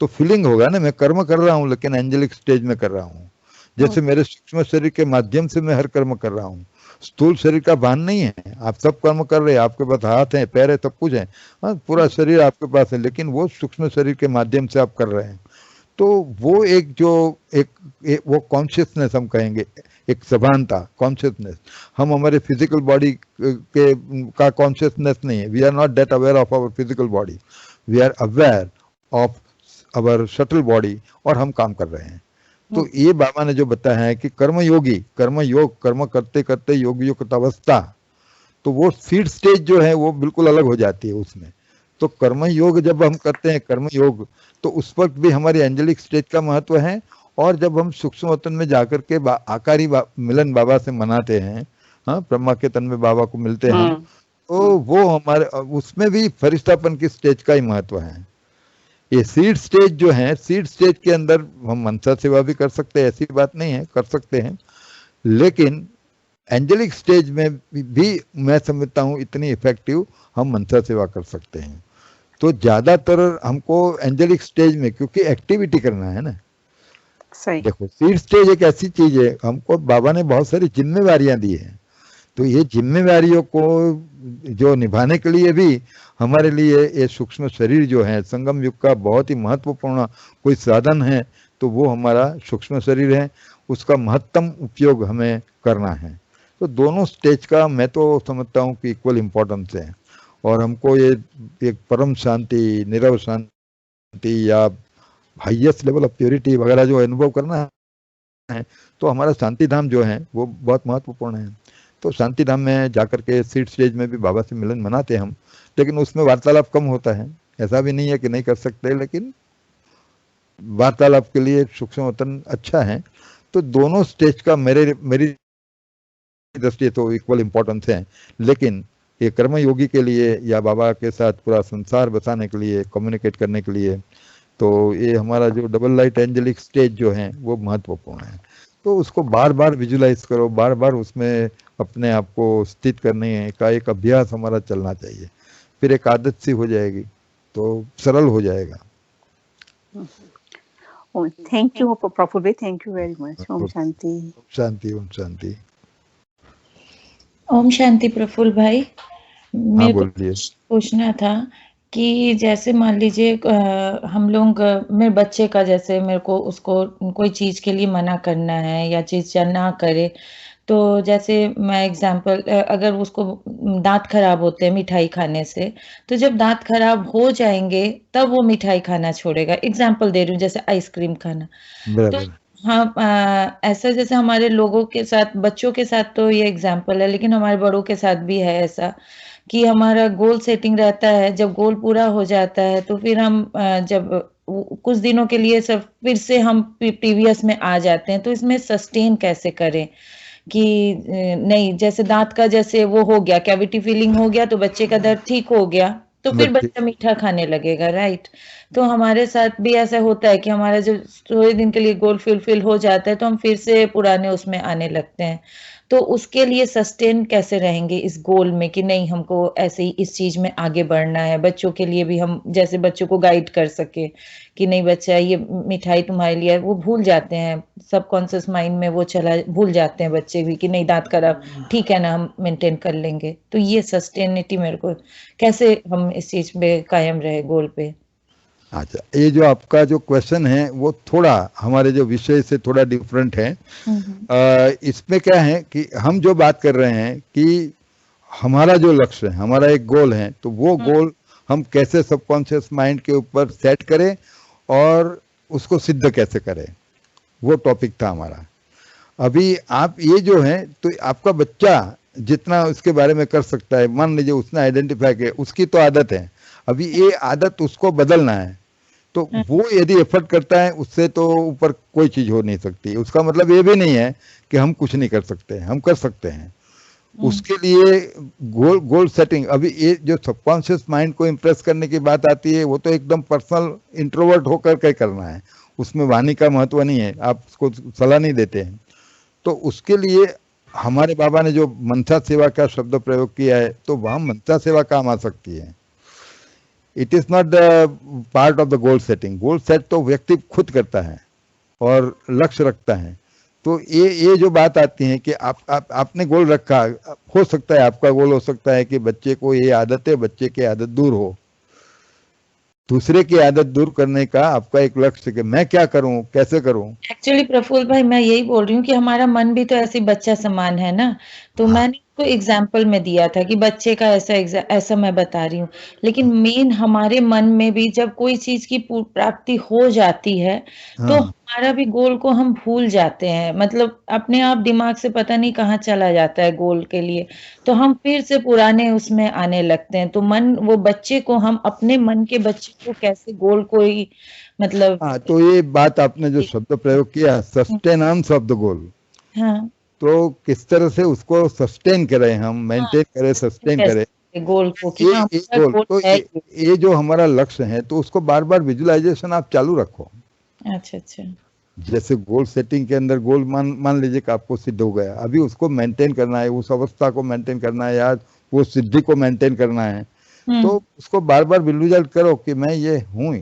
तो फीलिंग होगा ना, मैं कर्म कर रहा हूँ लेकिन एंजेलिक स्टेज में कर रहा हूँ। जैसे मेरे सूक्ष्म शरीर के माध्यम से मैं हर कर्म कर रहा हूँ, स्थूल शरीर का भान नहीं है। आप सब कर्म कर रहे हैं, आपके पास हाथ है, पैर है, सब कुछ है, पूरा शरीर आपके पास है, लेकिन वो सूक्ष्म शरीर के माध्यम से आप कर रहे हैं। तो वो एक जो एक वो कॉन्शियसनेस हम कहेंगे, एक सभानता, कॉन्शियसनेस। हम हमारे फिजिकल बॉडी के का कॉन्शियसनेस नहीं है। We are not that aware of our physical body, we are aware of our subtle body, और हम काम कर रहे हैं। तो ये बाबा ने जो बताया है कि कर्मयोगी, कर्मयोग, कर्म करते करते योग युक्त अवस्था, तो वो सीड स्टेज जो है वो बिल्कुल अलग हो जाती है उसमें। तो कर्म योग जब हम करते हैं, कर्म योग, तो उस वक्त भी हमारी एंजेलिक स्टेज का महत्व है। और जब हम सूक्ष्म वतन में जाकर के आकारी मिलन बाबा से मनाते हैं, हाँ, ब्रह्मा के तन में बाबा को मिलते हैं, तो वो हमारे उसमें भी फरिश्तापन की स्टेज का ही महत्व है। ये सीड स्टेज जो है, सीड स्टेज के अंदर हम मनसा सेवा भी कर सकते हैं, ऐसी बात नहीं है, कर सकते हैं, लेकिन एंजेलिक स्टेज में भी मैं समझता हूँ इतनी इफेक्टिव हम मनसा सेवा कर सकते हैं। तो ज्यादातर हमको एंजेलिक स्टेज में, क्योंकि एक्टिविटी करना है ना। सही। देखो, सीड स्टेज एक ऐसी चीज है, हमको बाबा ने बहुत सारी जिम्मेवारियां दी है, तो ये जिम्मेवारियों को जो निभाने के लिए भी हमारे लिए ये सूक्ष्म शरीर जो है संगम युग का बहुत ही महत्वपूर्ण कोई साधन है, तो वो हमारा सूक्ष्म शरीर है, उसका महत्तम उपयोग हमें करना है। तो दोनों स्टेज का मैं तो समझता हूँ कि इक्वल इम्पोर्टेंस है। और हमको ये एक परम शांति, निरव शांति या हाईएस्ट लेवल ऑफ प्योरिटी वगैरह जो अनुभव करना है, तो हमारा शांति धाम जो है वो बहुत महत्वपूर्ण है। तो शांति धाम में जाकर के सीड स्टेज में भी बाबा से मिलन मनाते हैं हम, लेकिन उसमें वार्तालाप कम होता है। ऐसा भी नहीं है कि नहीं कर सकते, लेकिन वार्तालाप के लिए सूक्ष्म वतन अच्छा है। तो दोनों स्टेज का मेरी दृष्टि तो इक्वल इम्पोर्टेंस है, लेकिन ये कर्मयोगी के लिए या बाबा के साथ पूरा संसार बसाने के लिए, कम्युनिकेट करने के लिए, तो ये हमारा जो डबल लाइट एंजेलिक स्टेज जो है वो महत्वपूर्ण है। तो उसको बार बार विजुलाइज करो, बार बार उसमें अपने आप को स्थित करने का एक अभ्यास हमारा चलना चाहिए, फिर एक आदत सी हो जाएगी तो सरल हो जाएगा। थैंक यू प्रफुल्ल भाई, thank you very much. Om Shanti. शांति, ओम शांति। ओम शांति प्रफुल्ल भाई, हाँ मेरे को बोलिए। पूछना था कि जैसे मान लीजिए हम लोग मेरे बच्चे का जैसे मेरे को उसको कोई चीज के लिए मना करना है या चीज या ना करे, तो जैसे मैं एग्जांपल अगर उसको दांत खराब होते हैं मिठाई खाने से, तो जब दांत खराब हो जाएंगे तब वो मिठाई खाना छोड़ेगा। एग्जांपल दे रही हूँ, जैसे आइसक्रीम खाना। तो बराबर। हाँ, ऐसा जैसे हमारे लोगों के साथ, बच्चों के साथ तो ये एग्जांपल है, लेकिन हमारे बड़ों के साथ भी है ऐसा कि हमारा गोल सेटिंग रहता है। जब गोल पूरा हो जाता है तो फिर हम जब कुछ दिनों के लिए सब फिर से हम प्रीवियस में आ जाते हैं। तो इसमें सस्टेन कैसे करें कि नहीं, जैसे दांत का जैसे वो हो गया, कैविटी फीलिंग हो गया तो बच्चे का दर्द ठीक हो गया, तो फिर बच्चे बच्चा मीठा खाने लगेगा, राइट? तो हमारे साथ भी ऐसा होता है कि हमारा जो थोड़े दिन के लिए गोल फुलफिल हो जाता है तो हम फिर से पुराने उसमें आने लगते हैं। तो उसके लिए सस्टेन कैसे रहेंगे इस गोल में कि नहीं, हमको ऐसे ही इस चीज में आगे बढ़ना है। बच्चों के लिए भी हम जैसे बच्चों को गाइड कर सके कि नहीं बच्चा, ये मिठाई तुम्हारे लिए, वो भूल जाते हैं सबकॉन्शियस माइंड में, वो चला भूल जाते हैं बच्चे भी कि नहीं दांत खराब, ठीक है ना, हम मेंटेन कर लेंगे। तो ये सस्टेनिटी मेरे को कैसे हम इस चीज पे कायम रहे गोल पे। अच्छा, ये जो आपका जो क्वेश्चन है वो थोड़ा हमारे जो विषय से थोड़ा डिफरेंट है। इसमें क्या है कि हम जो बात कर रहे हैं कि हमारा जो लक्ष्य है, हमारा एक गोल है, तो वो गोल हम कैसे सबकॉन्शियस माइंड के ऊपर सेट करें और उसको सिद्ध कैसे करें, वो टॉपिक था हमारा। अभी आप ये जो है, तो आपका बच्चा जितना उसके बारे में कर सकता है, मान लीजिए उसने आइडेंटिफाई किया, उसकी तो आदत है, अभी ये आदत उसको बदलना है, तो वो यदि एफर्ट करता है उससे तो ऊपर कोई चीज हो नहीं सकती। उसका मतलब ये भी नहीं है कि हम कुछ नहीं कर सकते, हम कर सकते हैं। उसके लिए गोल सेटिंग, अभी ये जो सबकॉन्शियस माइंड को इम्प्रेस करने की बात आती है, वो तो एकदम पर्सनल इंट्रोवर्ट होकर के करना है, उसमें वाणी का महत्व नहीं है, आप उसको सलाह नहीं देते हैं। तो उसके लिए हमारे बाबा ने जो मनसा सेवा का शब्द प्रयोग किया है, तो वहां मनसा सेवा काम आ सकती है। It is not the part of the goal setting. Goal set तो व्यक्ति खुद करता है और लक्ष्य रखता है। तो ये जो बात आती है कि आपने गोल रखा, हो सकता है आपका गोल हो सकता है कि बच्चे को ये आदत है, बच्चे की आदत दूर हो, दूसरे की आदत दूर करने का आपका एक लक्ष्य कि मैं क्या करूं, कैसे करूं। एक्चुअली प्रफुल्ल भाई, मैं यही बोल रही हूँ कि हमारा मन भी तो ऐसे बच्चा समान है ना। तो मैंने उसको एग्जाम्पल में दिया था कि बच्चे का ऐसा मैं बता रही हूँ, लेकिन मेन हमारे मन में भी जब कोई चीज की प्राप्ति हो जाती है तो हमारा भी गोल को हम भूल जाते हैं। मतलब अपने आप दिमाग से पता नहीं कहाँ चला जाता है गोल के लिए, तो हम फिर से पुराने उसमें आने लगते हैं। तो मन, वो बच्चे को हम अपने मन के बच्चे को कैसे गोल को ही मतलब। हाँ, तो ये बात आपने जो शब्द प्रयोग किया, सस्टेनेंस ऑफ द गोल, हाँ, तो किस तरह से उसको सस्टेन करें, हम मेंटेन करें, सस्टेन करें गोल को कि ये हाँ, गोल। तो है ये जो हमारा लक्ष्य है, तो उसको बार बार विजुअलाइजेशन आप चालू रखो। अच्छा अच्छा। जैसे गोल सेटिंग के अंदर गोल मान लीजिए कि आपको सिद्ध हो गया, अभी उसको मेंटेन करना है, उस अवस्था को मेंटेन करना है या वो सिद्धि को मेंटेन करना है, तो उसको बार बार विजुअलाइज करो कि मैं ये हूँ,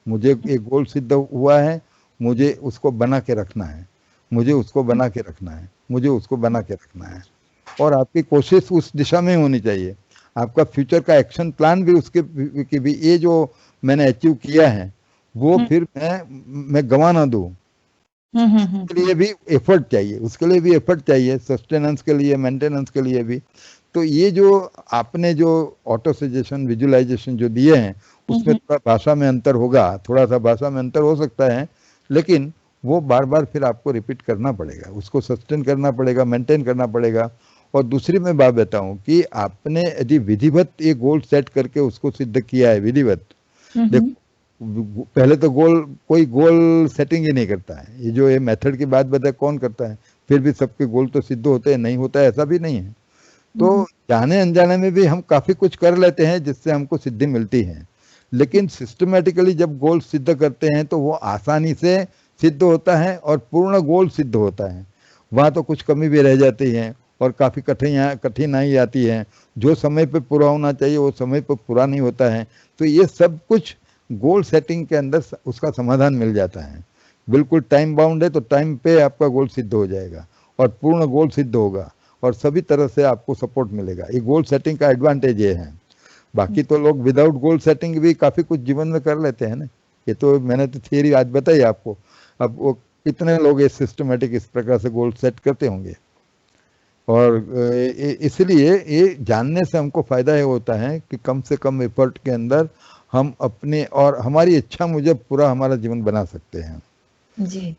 मुझे एक गोल सिद्ध हुआ है, मुझे उसको बना के रखना है, मुझे उसको बना के रखना है, मुझे उसको बना के रखना है। और आपकी कोशिश उस दिशा में होनी चाहिए, आपका फ्यूचर का एक्शन प्लान भी उसके कि भी ये जो मैंने अचीव किया है वो फिर मैं गंवा ना दूं। उसके लिए भी एफर्ट चाहिए, उसके लिए भी एफर्ट चाहिए, सस्टेनेंस के लिए, मेंटेनेंस के लिए भी। तो ये जो आपने जो ऑटो सजेशन, विजुअलाइजेशन जो दिए हैं, उसमें थोड़ा भाषा में अंतर होगा, थोड़ा सा भाषा में अंतर हो सकता है, लेकिन वो बार बार फिर आपको रिपीट करना पड़ेगा, उसको सस्टेन करना पड़ेगा, मेंटेन करना पड़ेगा। और दूसरी मैं बात बताऊं कि आपने यदि विधिवत एक गोल सेट करके उसको सिद्ध किया है, विधिवत, देखो पहले तो कोई गोल सेटिंग ही नहीं करता है, ये जो ये मेथड की बात बताए कौन करता है, फिर भी सबके गोल तो सिद्ध होते हैं, नहीं होता है ऐसा भी नहीं है। तो जाने अनजाने में भी हम काफी कुछ कर लेते हैं जिससे हमको सिद्धि मिलती है, लेकिन सिस्टमेटिकली जब गोल सिद्ध करते हैं तो वो आसानी से सिद्ध होता है और पूर्ण गोल सिद्ध होता है। वहाँ तो कुछ कमी भी रह जाती है और काफी कठिनाई आती है, जो समय पे पूरा होना चाहिए वो समय पे पूरा नहीं होता है। तो ये सब कुछ गोल सेटिंग के अंदर उसका समाधान मिल जाता है। बिल्कुल टाइम बाउंड है तो टाइम पे आपका गोल सिद्ध हो जाएगा और पूर्ण गोल सिद्ध होगा और सभी तरह से आपको सपोर्ट मिलेगा। ये गोल सेटिंग का एडवांटेज ये है। बाकी तो लोग विदाउट गोल सेटिंग भी काफी कुछ जीवन में कर लेते हैं ना। ये तो मैंने तो थियरी आज बताई आपको। अब वो कितने लोग ये सिस्टमेटिक इस प्रकार से गोल सेट करते होंगे। और इसलिए ये जानने से हमको फायदा ये होता है कि कम से कम एफर्ट के अंदर हम अपने और हमारी इच्छा मुजब पूरा हमारा जीवन बना सकते हैं जी।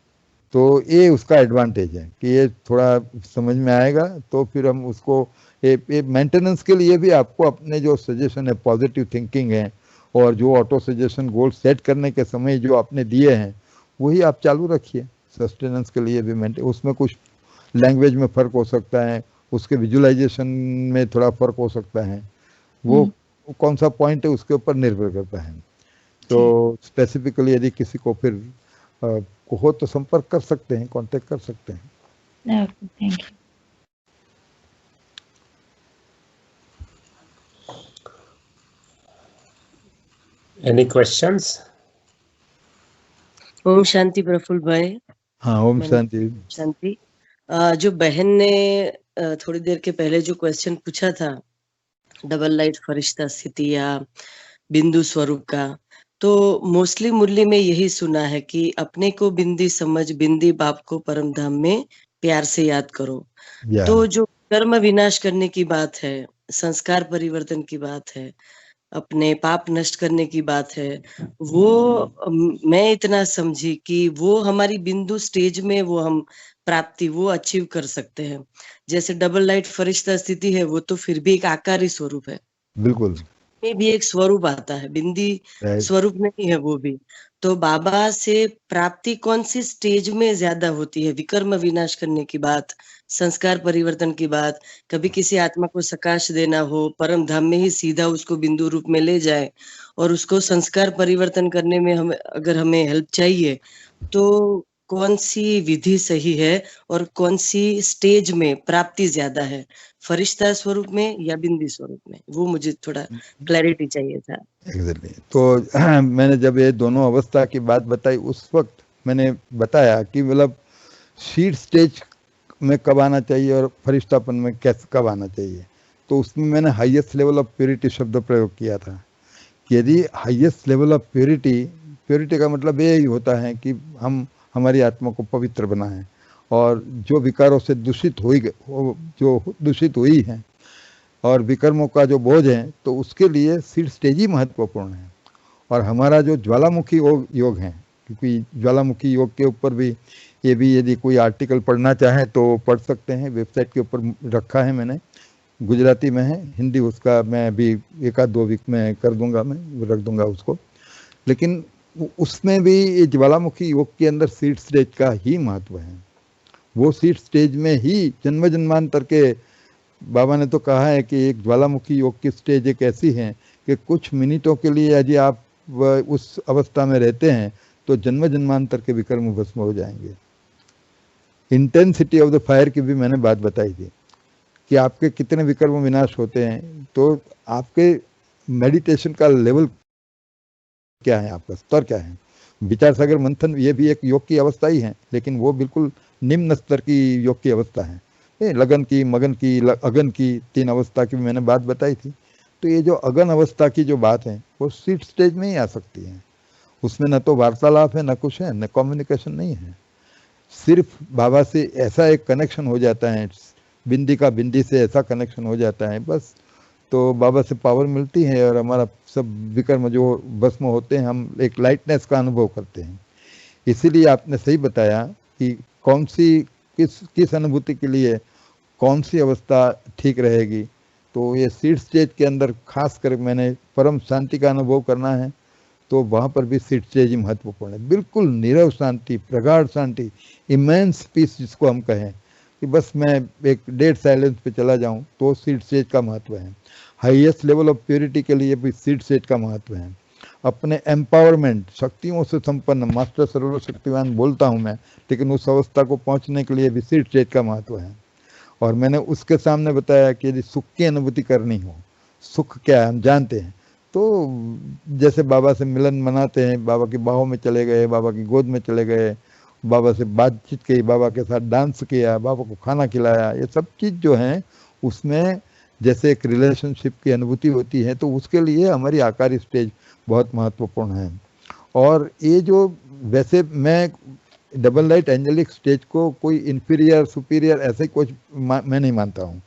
तो ये उसका एडवांटेज है कि ये थोड़ा समझ में आएगा तो फिर हम उसको ये मेंटेनेंस के लिए भी आपको अपने जो सजेशन है, पॉजिटिव थिंकिंग है और जो ऑटो सजेशन गोल सेट करने के समय जो आपने दिए हैं वही आप चालू रखिए। सस्टेनेंस के लिए भी उसमें कुछ लैंग्वेज में फ़र्क हो सकता है, उसके विजुअलाइजेशन में थोड़ा फ़र्क हो सकता है, वो कौन सा पॉइंट है उसके ऊपर निर्भर करता है। तो स्पेसिफिकली यदि किसी को फिर को हो तो संपर्क कर सकते हैं, कांटेक्ट कर सकते हैं। Thank you. Any questions? Om Shanti Praful भाई। हाँ, ओम शांति। शांति। जो बहन ने थोड़ी देर के पहले जो क्वेश्चन पूछा था डबल लाइट फरिश्ता स्थिति या बिंदु स्वरूप का, तो मोस्टली मुरली में यही सुना है कि अपने को बिंदी समझ, बिंदी बाप को परम धाम में प्यार से याद करो। तो जो कर्म विनाश करने की बात है, संस्कार परिवर्तन की बात है, अपने पाप नष्ट करने की बात है, वो मैं इतना समझी कि वो हमारी बिंदु स्टेज में वो हम प्राप्ति वो अचीव कर सकते हैं। जैसे डबल लाइट फरिश्ता स्थिति है वो तो फिर भी एक आकारी स्वरूप है, बिल्कुल में भी एक स्वरूप आता है, बिंदी स्वरूप नहीं है वो भी। तो बाबा से प्राप्ति कौन सी स्टेज में ज्यादा होती है? विकर्म विनाश करने की बात, संस्कार परिवर्तन की बात, कभी किसी आत्मा को सकाश देना हो, परम धाम में ही सीधा उसको बिंदु रूप में ले जाए और उसको संस्कार परिवर्तन करने में अगर हमें हेल्प चाहिए तो कौन सी विधि सही है और कौन सी स्टेज में प्राप्ति ज्यादा है, फरिश्ता स्वरूप में या बिंदी स्वरूप में? वो मुझे थोड़ा क्लैरिटी चाहिए था। एग्जैक्टली। तो मैंने जब ये दोनों अवस्था की बात बताई उस वक्त मैंने बताया कि मतलब सीड स्टेज में कब आना चाहिए और फरिश्तापन में कैसे कब आना चाहिए। तो उसमें मैंने हाईएस्ट लेवल ऑफ प्योरिटी शब्द प्रयोग किया था कि यदि हाईएस्ट लेवल ऑफ प्योरिटी का मतलब ये ही होता है कि हम हमारी आत्मा को पवित्र बनाएं और जो विकारों से दूषित हुई है और विकर्मों का जो बोझ है तो उसके लिए सीड स्टेज ही महत्वपूर्ण है। और हमारा जो ज्वालामुखी योग है, क्योंकि ज्वालामुखी योग के ऊपर भी ये भी यदि कोई आर्टिकल पढ़ना चाहे तो पढ़ सकते हैं, वेबसाइट के ऊपर रखा है मैंने, गुजराती में है, हिंदी उसका मैं अभी 1-2 वीक में कर दूंगा, मैं रख दूंगा उसको। लेकिन उसमें भी ये ज्वालामुखी योग के अंदर सीड स्टेज का ही महत्व है। वो सीड स्टेज में ही जन्म जन्मांतर के बाबा ने तो कहा है कि एक ज्वालामुखी योग की स्टेज एक ऐसी है कि कुछ मिनटों के लिए यदि आप उस अवस्था में रहते हैं तो जन्म जन्मांतर के विकर्म भस्म हो जाएंगे। इंटेंसिटी ऑफ द फायर की भी मैंने बात बताई थी कि आपके कितने विकर्म विनाश होते हैं, तो आपके मेडिटेशन का लेवल क्या है, आपका स्तर क्या है। विचार सागर मंथन ये भी एक योग की अवस्था ही है, लेकिन वो बिल्कुल निम्न स्तर की योग की अवस्था है। लगन की, मगन की, अगन की 3 अवस्था की मैंने बात बताई थी। तो ये जो अगन अवस्था की जो बात है वो सीड स्टेज में ही आ सकती है। उसमें न तो वार्तालाप है, न कुछ है, न कम्युनिकेशन नहीं है, सिर्फ बाबा से ऐसा एक कनेक्शन हो जाता है, बिंदी का बिंदी से ऐसा कनेक्शन हो जाता है बस। तो बाबा से पावर मिलती है और हमारा सब विकर्म जो भस्म होते हैं, हम एक लाइटनेस का अनुभव करते हैं। इसीलिए आपने सही बताया कि कौन सी किस अनुभूति के लिए कौन सी अवस्था ठीक रहेगी। तो ये सीड स्टेज के अंदर खास कर मैंने परम शांति का अनुभव करना है तो वहाँ पर भी सीड स्टेज ही महत्वपूर्ण है। बिल्कुल नीरव शांति, प्रगाढ़ शांति, इमेंस पीस जिसको हम कहें, कि बस मैं एक डेड साइलेंस पे चला जाऊं, तो सीड स्टेज का महत्व है। हाईएस्ट लेवल ऑफ प्योरिटी के लिए भी सीड स्टेज का महत्व है। अपने एम्पावरमेंट, शक्तियों से संपन्न, मास्टर सर्वशक्तिवान बोलता हूं मैं, लेकिन उस अवस्था को पहुंचने के लिए भी सीड स्टेज का महत्व है। और मैंने उसके सामने बताया कि यदि सुख की अनुभूति करनी हो, सुख क्या है हम जानते हैं, तो जैसे बाबा से मिलन मनाते हैं, बाबा की बाहों में चले गए, बाबा की गोद में चले गए, बाबा से बातचीत की, बाबा के साथ डांस किया, बाबा को खाना खिलाया, ये सब चीज़ जो है उसमें जैसे एक रिलेशनशिप की अनुभूति होती है, तो उसके लिए हमारी आकारी स्टेज बहुत महत्वपूर्ण है। और ये जो, वैसे मैं डबल लाइट एंजेलिक स्टेज को कोई इंफीरियर सुपीरियर ऐसे कुछ मैं नहीं मानता हूँ।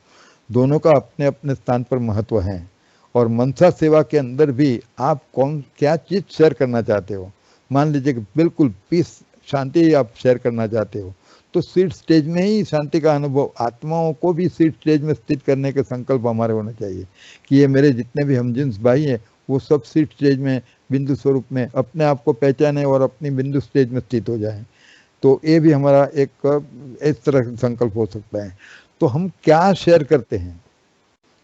दोनों का अपने अपने स्थान पर महत्व है। और मनसा सेवा के अंदर भी आप क्या चीज़ शेयर करना चाहते हो, मान लीजिए कि बिल्कुल पीस, शांति आप शेयर करना चाहते हो, तो सीड स्टेज में ही शांति का अनुभव, आत्माओं को भी सीड स्टेज में स्थित करने के संकल्प हमारे होने चाहिए कि ये मेरे जितने भी हमजिन्स भाई हैं वो सब सीड स्टेज में बिंदु स्वरूप में अपने आप को पहचाने और अपनी बिंदु स्टेज में स्थित हो जाएं। तो ये भी हमारा एक इस तरह संकल्प हो सकता है। तो हम क्या शेयर करते हैं,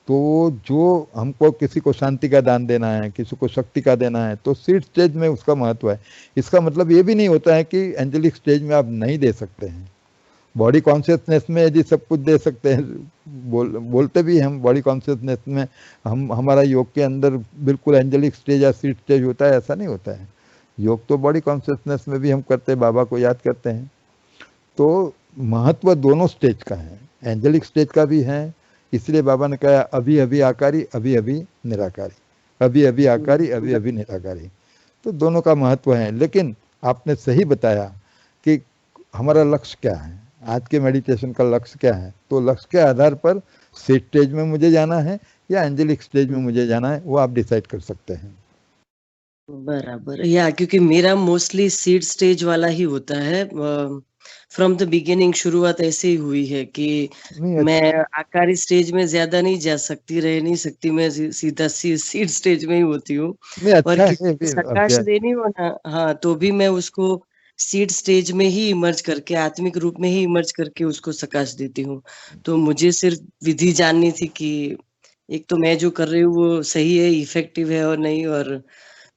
तो जो हमको किसी को शांति का दान देना है, किसी को शक्ति का देना है, तो सीड स्टेज में उसका महत्व है। इसका मतलब ये भी नहीं होता है कि एंजेलिक स्टेज में आप नहीं दे सकते हैं। बॉडी कॉन्शियसनेस में यदि सब कुछ दे सकते हैं, बोलते भी हम बॉडी कॉन्शियसनेस में हमारा योग के अंदर बिल्कुल एंजेलिक स्टेज या सीड स्टेज होता है, ऐसा नहीं होता है। योग तो बॉडी कॉन्शियसनेस में भी हम करते हैं, बाबा को याद करते हैं। तो महत्व दोनों स्टेज का है, एंजेलिक स्टेज का भी है। इसलिए बाबा ने कहा अभी अभी आकारी, अभी अभी निराकारी, अभी अभी आकारी, अभी अभी निराकारी। तो दोनों का महत्व है। लेकिन आपने सही बताया कि हमारा लक्ष्य क्या है, आज के मेडिटेशन का लक्ष्य क्या है। तो लक्ष्य के आधार पर सीड स्टेज में मुझे जाना है या एंजेलिक स्टेज में मुझे जाना है, वो आप डिसाइड कर सकते हैं। बराबर, या क्योंकि मेरा मोस्टली सीड स्टेज वाला ही होता है। फ्रॉम द बिगिनिंग शुरुआत ऐसे ही हुई है कि मैं आकारी स्टेज में ज्यादा नहीं जा सकती, रह नहीं सकती, मैं सीधा सीड स्टेज में ही होती हूँ। और किसी प्रकाश देनी हो ना, हाँ, तो भी मैं उसको सीड स्टेज में ही इमर्ज करके, आत्मिक रूप में ही इमर्ज करके उसको सकाश देती हूँ। तो मुझे सिर्फ विधि जाननी थी कि एक तो मैं जो कर रही हूँ वो सही है, इफेक्टिव है और नहीं, और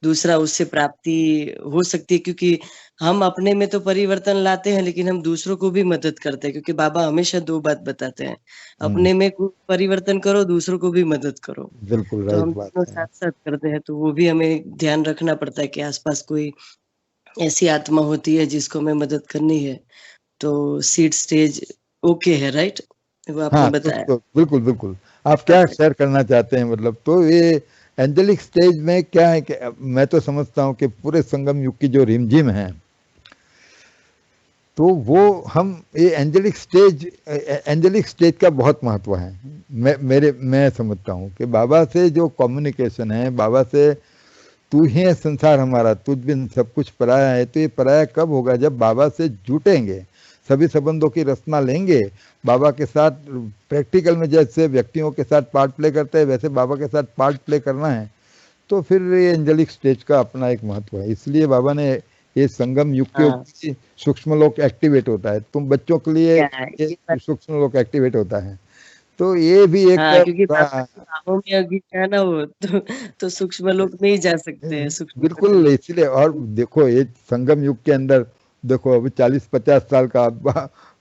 दूसरा उससे प्राप्ति हो सकती है। क्योंकि हम अपने में तो परिवर्तन लाते हैं, लेकिन हम दूसरों को भी मदद करते हैं, क्योंकि बाबा हमेशा दो बात बताते हैं, अपने में परिवर्तन करो, दूसरों को भी मदद करो। बिल्कुल तो हम दोनों साथ साथ करते हैं, तो वो भी हमें ध्यान रखना पड़ता है कि आसपास कोई ऐसी आत्मा होती है जिसको हमें मदद करनी है। तो सीड स्टेज ओके है, राइट? वो आपने बताया। तो बिल्कुल बिल्कुल आप क्या शेयर करना चाहते हैं, मतलब तो ये एंजेलिक स्टेज में क्या है कि मैं तो समझता हूं कि पूरे संगम युग की जो रिमझिम है, तो वो हम ये एंजेलिक स्टेज का बहुत महत्व है। मैं समझता हूं कि बाबा से जो कम्युनिकेशन है, बाबा से तू ही है संसार हमारा, तुझ बिन सब कुछ पराया है, तो ये पराया कब होगा, जब बाबा से जुटेंगे, सभी संबंधों की रचना लेंगे, बाबा के साथ प्रैक्टिकल में जैसे व्यक्तियों के साथ पार्ट प्ले करते हैं वैसे बाबा के साथ पार्ट प्ले करना है, तो फिर ये एंजेलिक स्टेज का अपना एक महत्व है। इसलिए बाबा ने ये संगम युग के सूक्ष्म लोक एक्टिवेट होता है, तुम बच्चों के लिए सूक्ष्म लोक एक्टिवेट होता है। तो ये भी एक क्योंकि बाबा में अभी क्या ना हो तो सूक्ष्म लोक में ही जा सकते हैं, बिल्कुल। इसलिए, और देखो ये संगम युग के अंदर देखो अभी 40-50 साल का,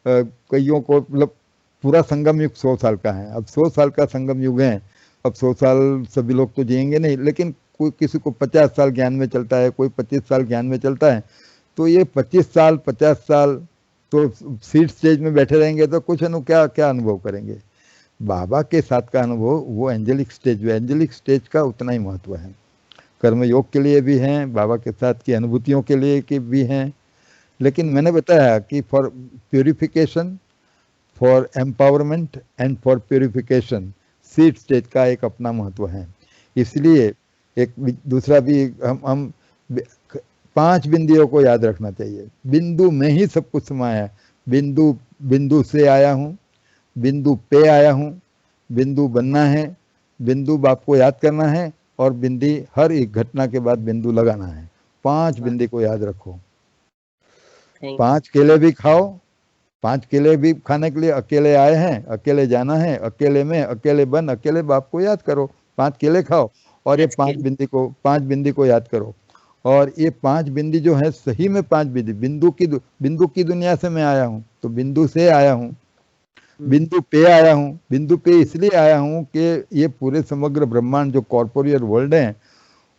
कईयों को मतलब पूरा संगम युग 100 साल का है। अब 100 साल का संगम युग है, अब 100 साल सभी लोग तो जिएंगे नहीं, लेकिन कोई किसी को 50 साल ज्ञान में चलता है, कोई 25 साल ज्ञान में चलता है। तो ये 25 साल 50 साल तो सीड स्टेज में बैठे रहेंगे तो कुछ क्या अनुभव करेंगे। बाबा के साथ का अनुभव वो एंजेलिक स्टेज का उतना ही महत्व है। कर्म योग के लिए भी हैं, बाबा के साथ की अनुभूतियों के लिए की भी हैं। लेकिन मैंने बताया कि for purification, for empowerment and for purification seed stage का एक अपना महत्व है। इसलिए एक दूसरा भी हम 5 बिंदुओं को याद रखना चाहिए। बिंदु में ही सब कुछ समाया है। बिंदु से आया हूँ, बिंदु पे आया हूँ, बिंदु बनना है, बिंदु बाप को याद करना है, और बिंदी हर एक घटना के बाद बिंदु लगाना है। 5 बिंदी को याद रखो। 5 केले भी खाओ, 5 केले भी खाने के लिए अकेले आए हैं, अकेले जाना है, अकेले में अकेले बन, अकेले बाप को याद करो, 5 केले खाओ और ये 5 बिंदी को याद करो। और ये 5 बिंदी जो है सही में 5 बिंदी, बिंदु की दुनिया से मैं आया हूँ, तो बिंदु से आया हूँ, बिंदु पे आया हूँ। बिंदु पे इसलिए आया हूँ कि ये पूरे समग्र ब्रह्मांड जो कॉर्पोरियल वर्ल्ड है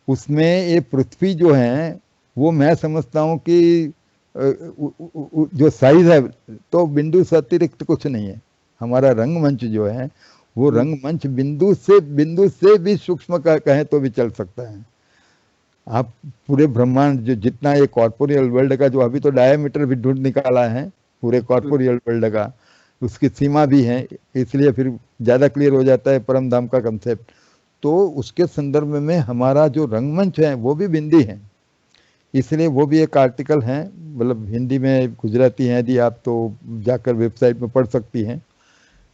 उसमें ये पृथ्वी जो है वो मैं समझता हूँ कि जो साइज है तो बिंदु से अतिरिक्त कुछ नहीं है। हमारा रंगमंच जो है वो रंगमंच बिंदु से भी सूक्ष्म कहें तो भी चल सकता है। आप पूरे ब्रह्मांड जो जितना ये कॉर्पोरियल वर्ल्ड का जो अभी तो डायमीटर भी ढूंढ निकाला है पूरे कॉर्पोरियल वर्ल्ड का, उसकी सीमा भी है, इसलिए फिर ज्यादा क्लियर हो जाता है परम धाम का कंसेप्ट। तो उसके संदर्भ में हमारा जो रंगमंच है वो भी बिंदी है, इसलिए वो भी एक आर्टिकल है, मतलब हिंदी में गुजराती है, यदि आप तो जाकर वेबसाइट में पढ़ सकती हैं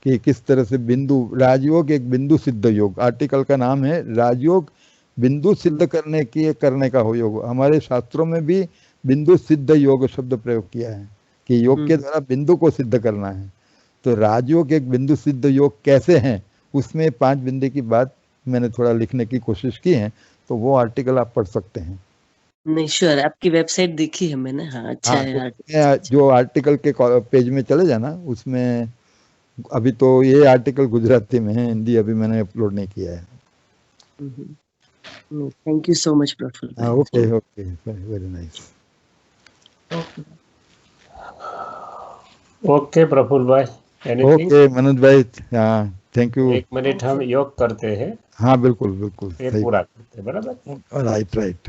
कि किस तरह से बिंदु राजयोग एक बिंदु सिद्ध योग, आर्टिकल का नाम है राजयोग बिंदु सिद्ध करने का हो योग। हमारे शास्त्रों में भी बिंदु सिद्ध योग शब्द प्रयोग किया है कि योग के द्वारा बिंदु को सिद्ध करना है। तो राजयोग एक बिंदु सिद्ध योग कैसे हैं उसमें 5 बिंदी की बात मैंने थोड़ा लिखने की कोशिश की है, तो वो आर्टिकल आप पढ़ सकते हैं। नहीं श्योर, आपकी वेबसाइट देखी है मैंने। हाँ अच्छा है। तो जो आर्टिकल के पेज में चले जाना, उसमें अभी तो ये आर्टिकल गुजराती में है, हिंदी अभी मैंने अपलोड नहीं किया है। Thank you so much Prafull. Okay very nice. Okay Prafull भाई, एनीथिंग? ओके मनोज भाई, हाँ थैंक यू। 1 मिनट हम योग करते हैं, हाँ बिल्कुल बिल्कुल फिर पूरा करते हैं, बराबर? राइट।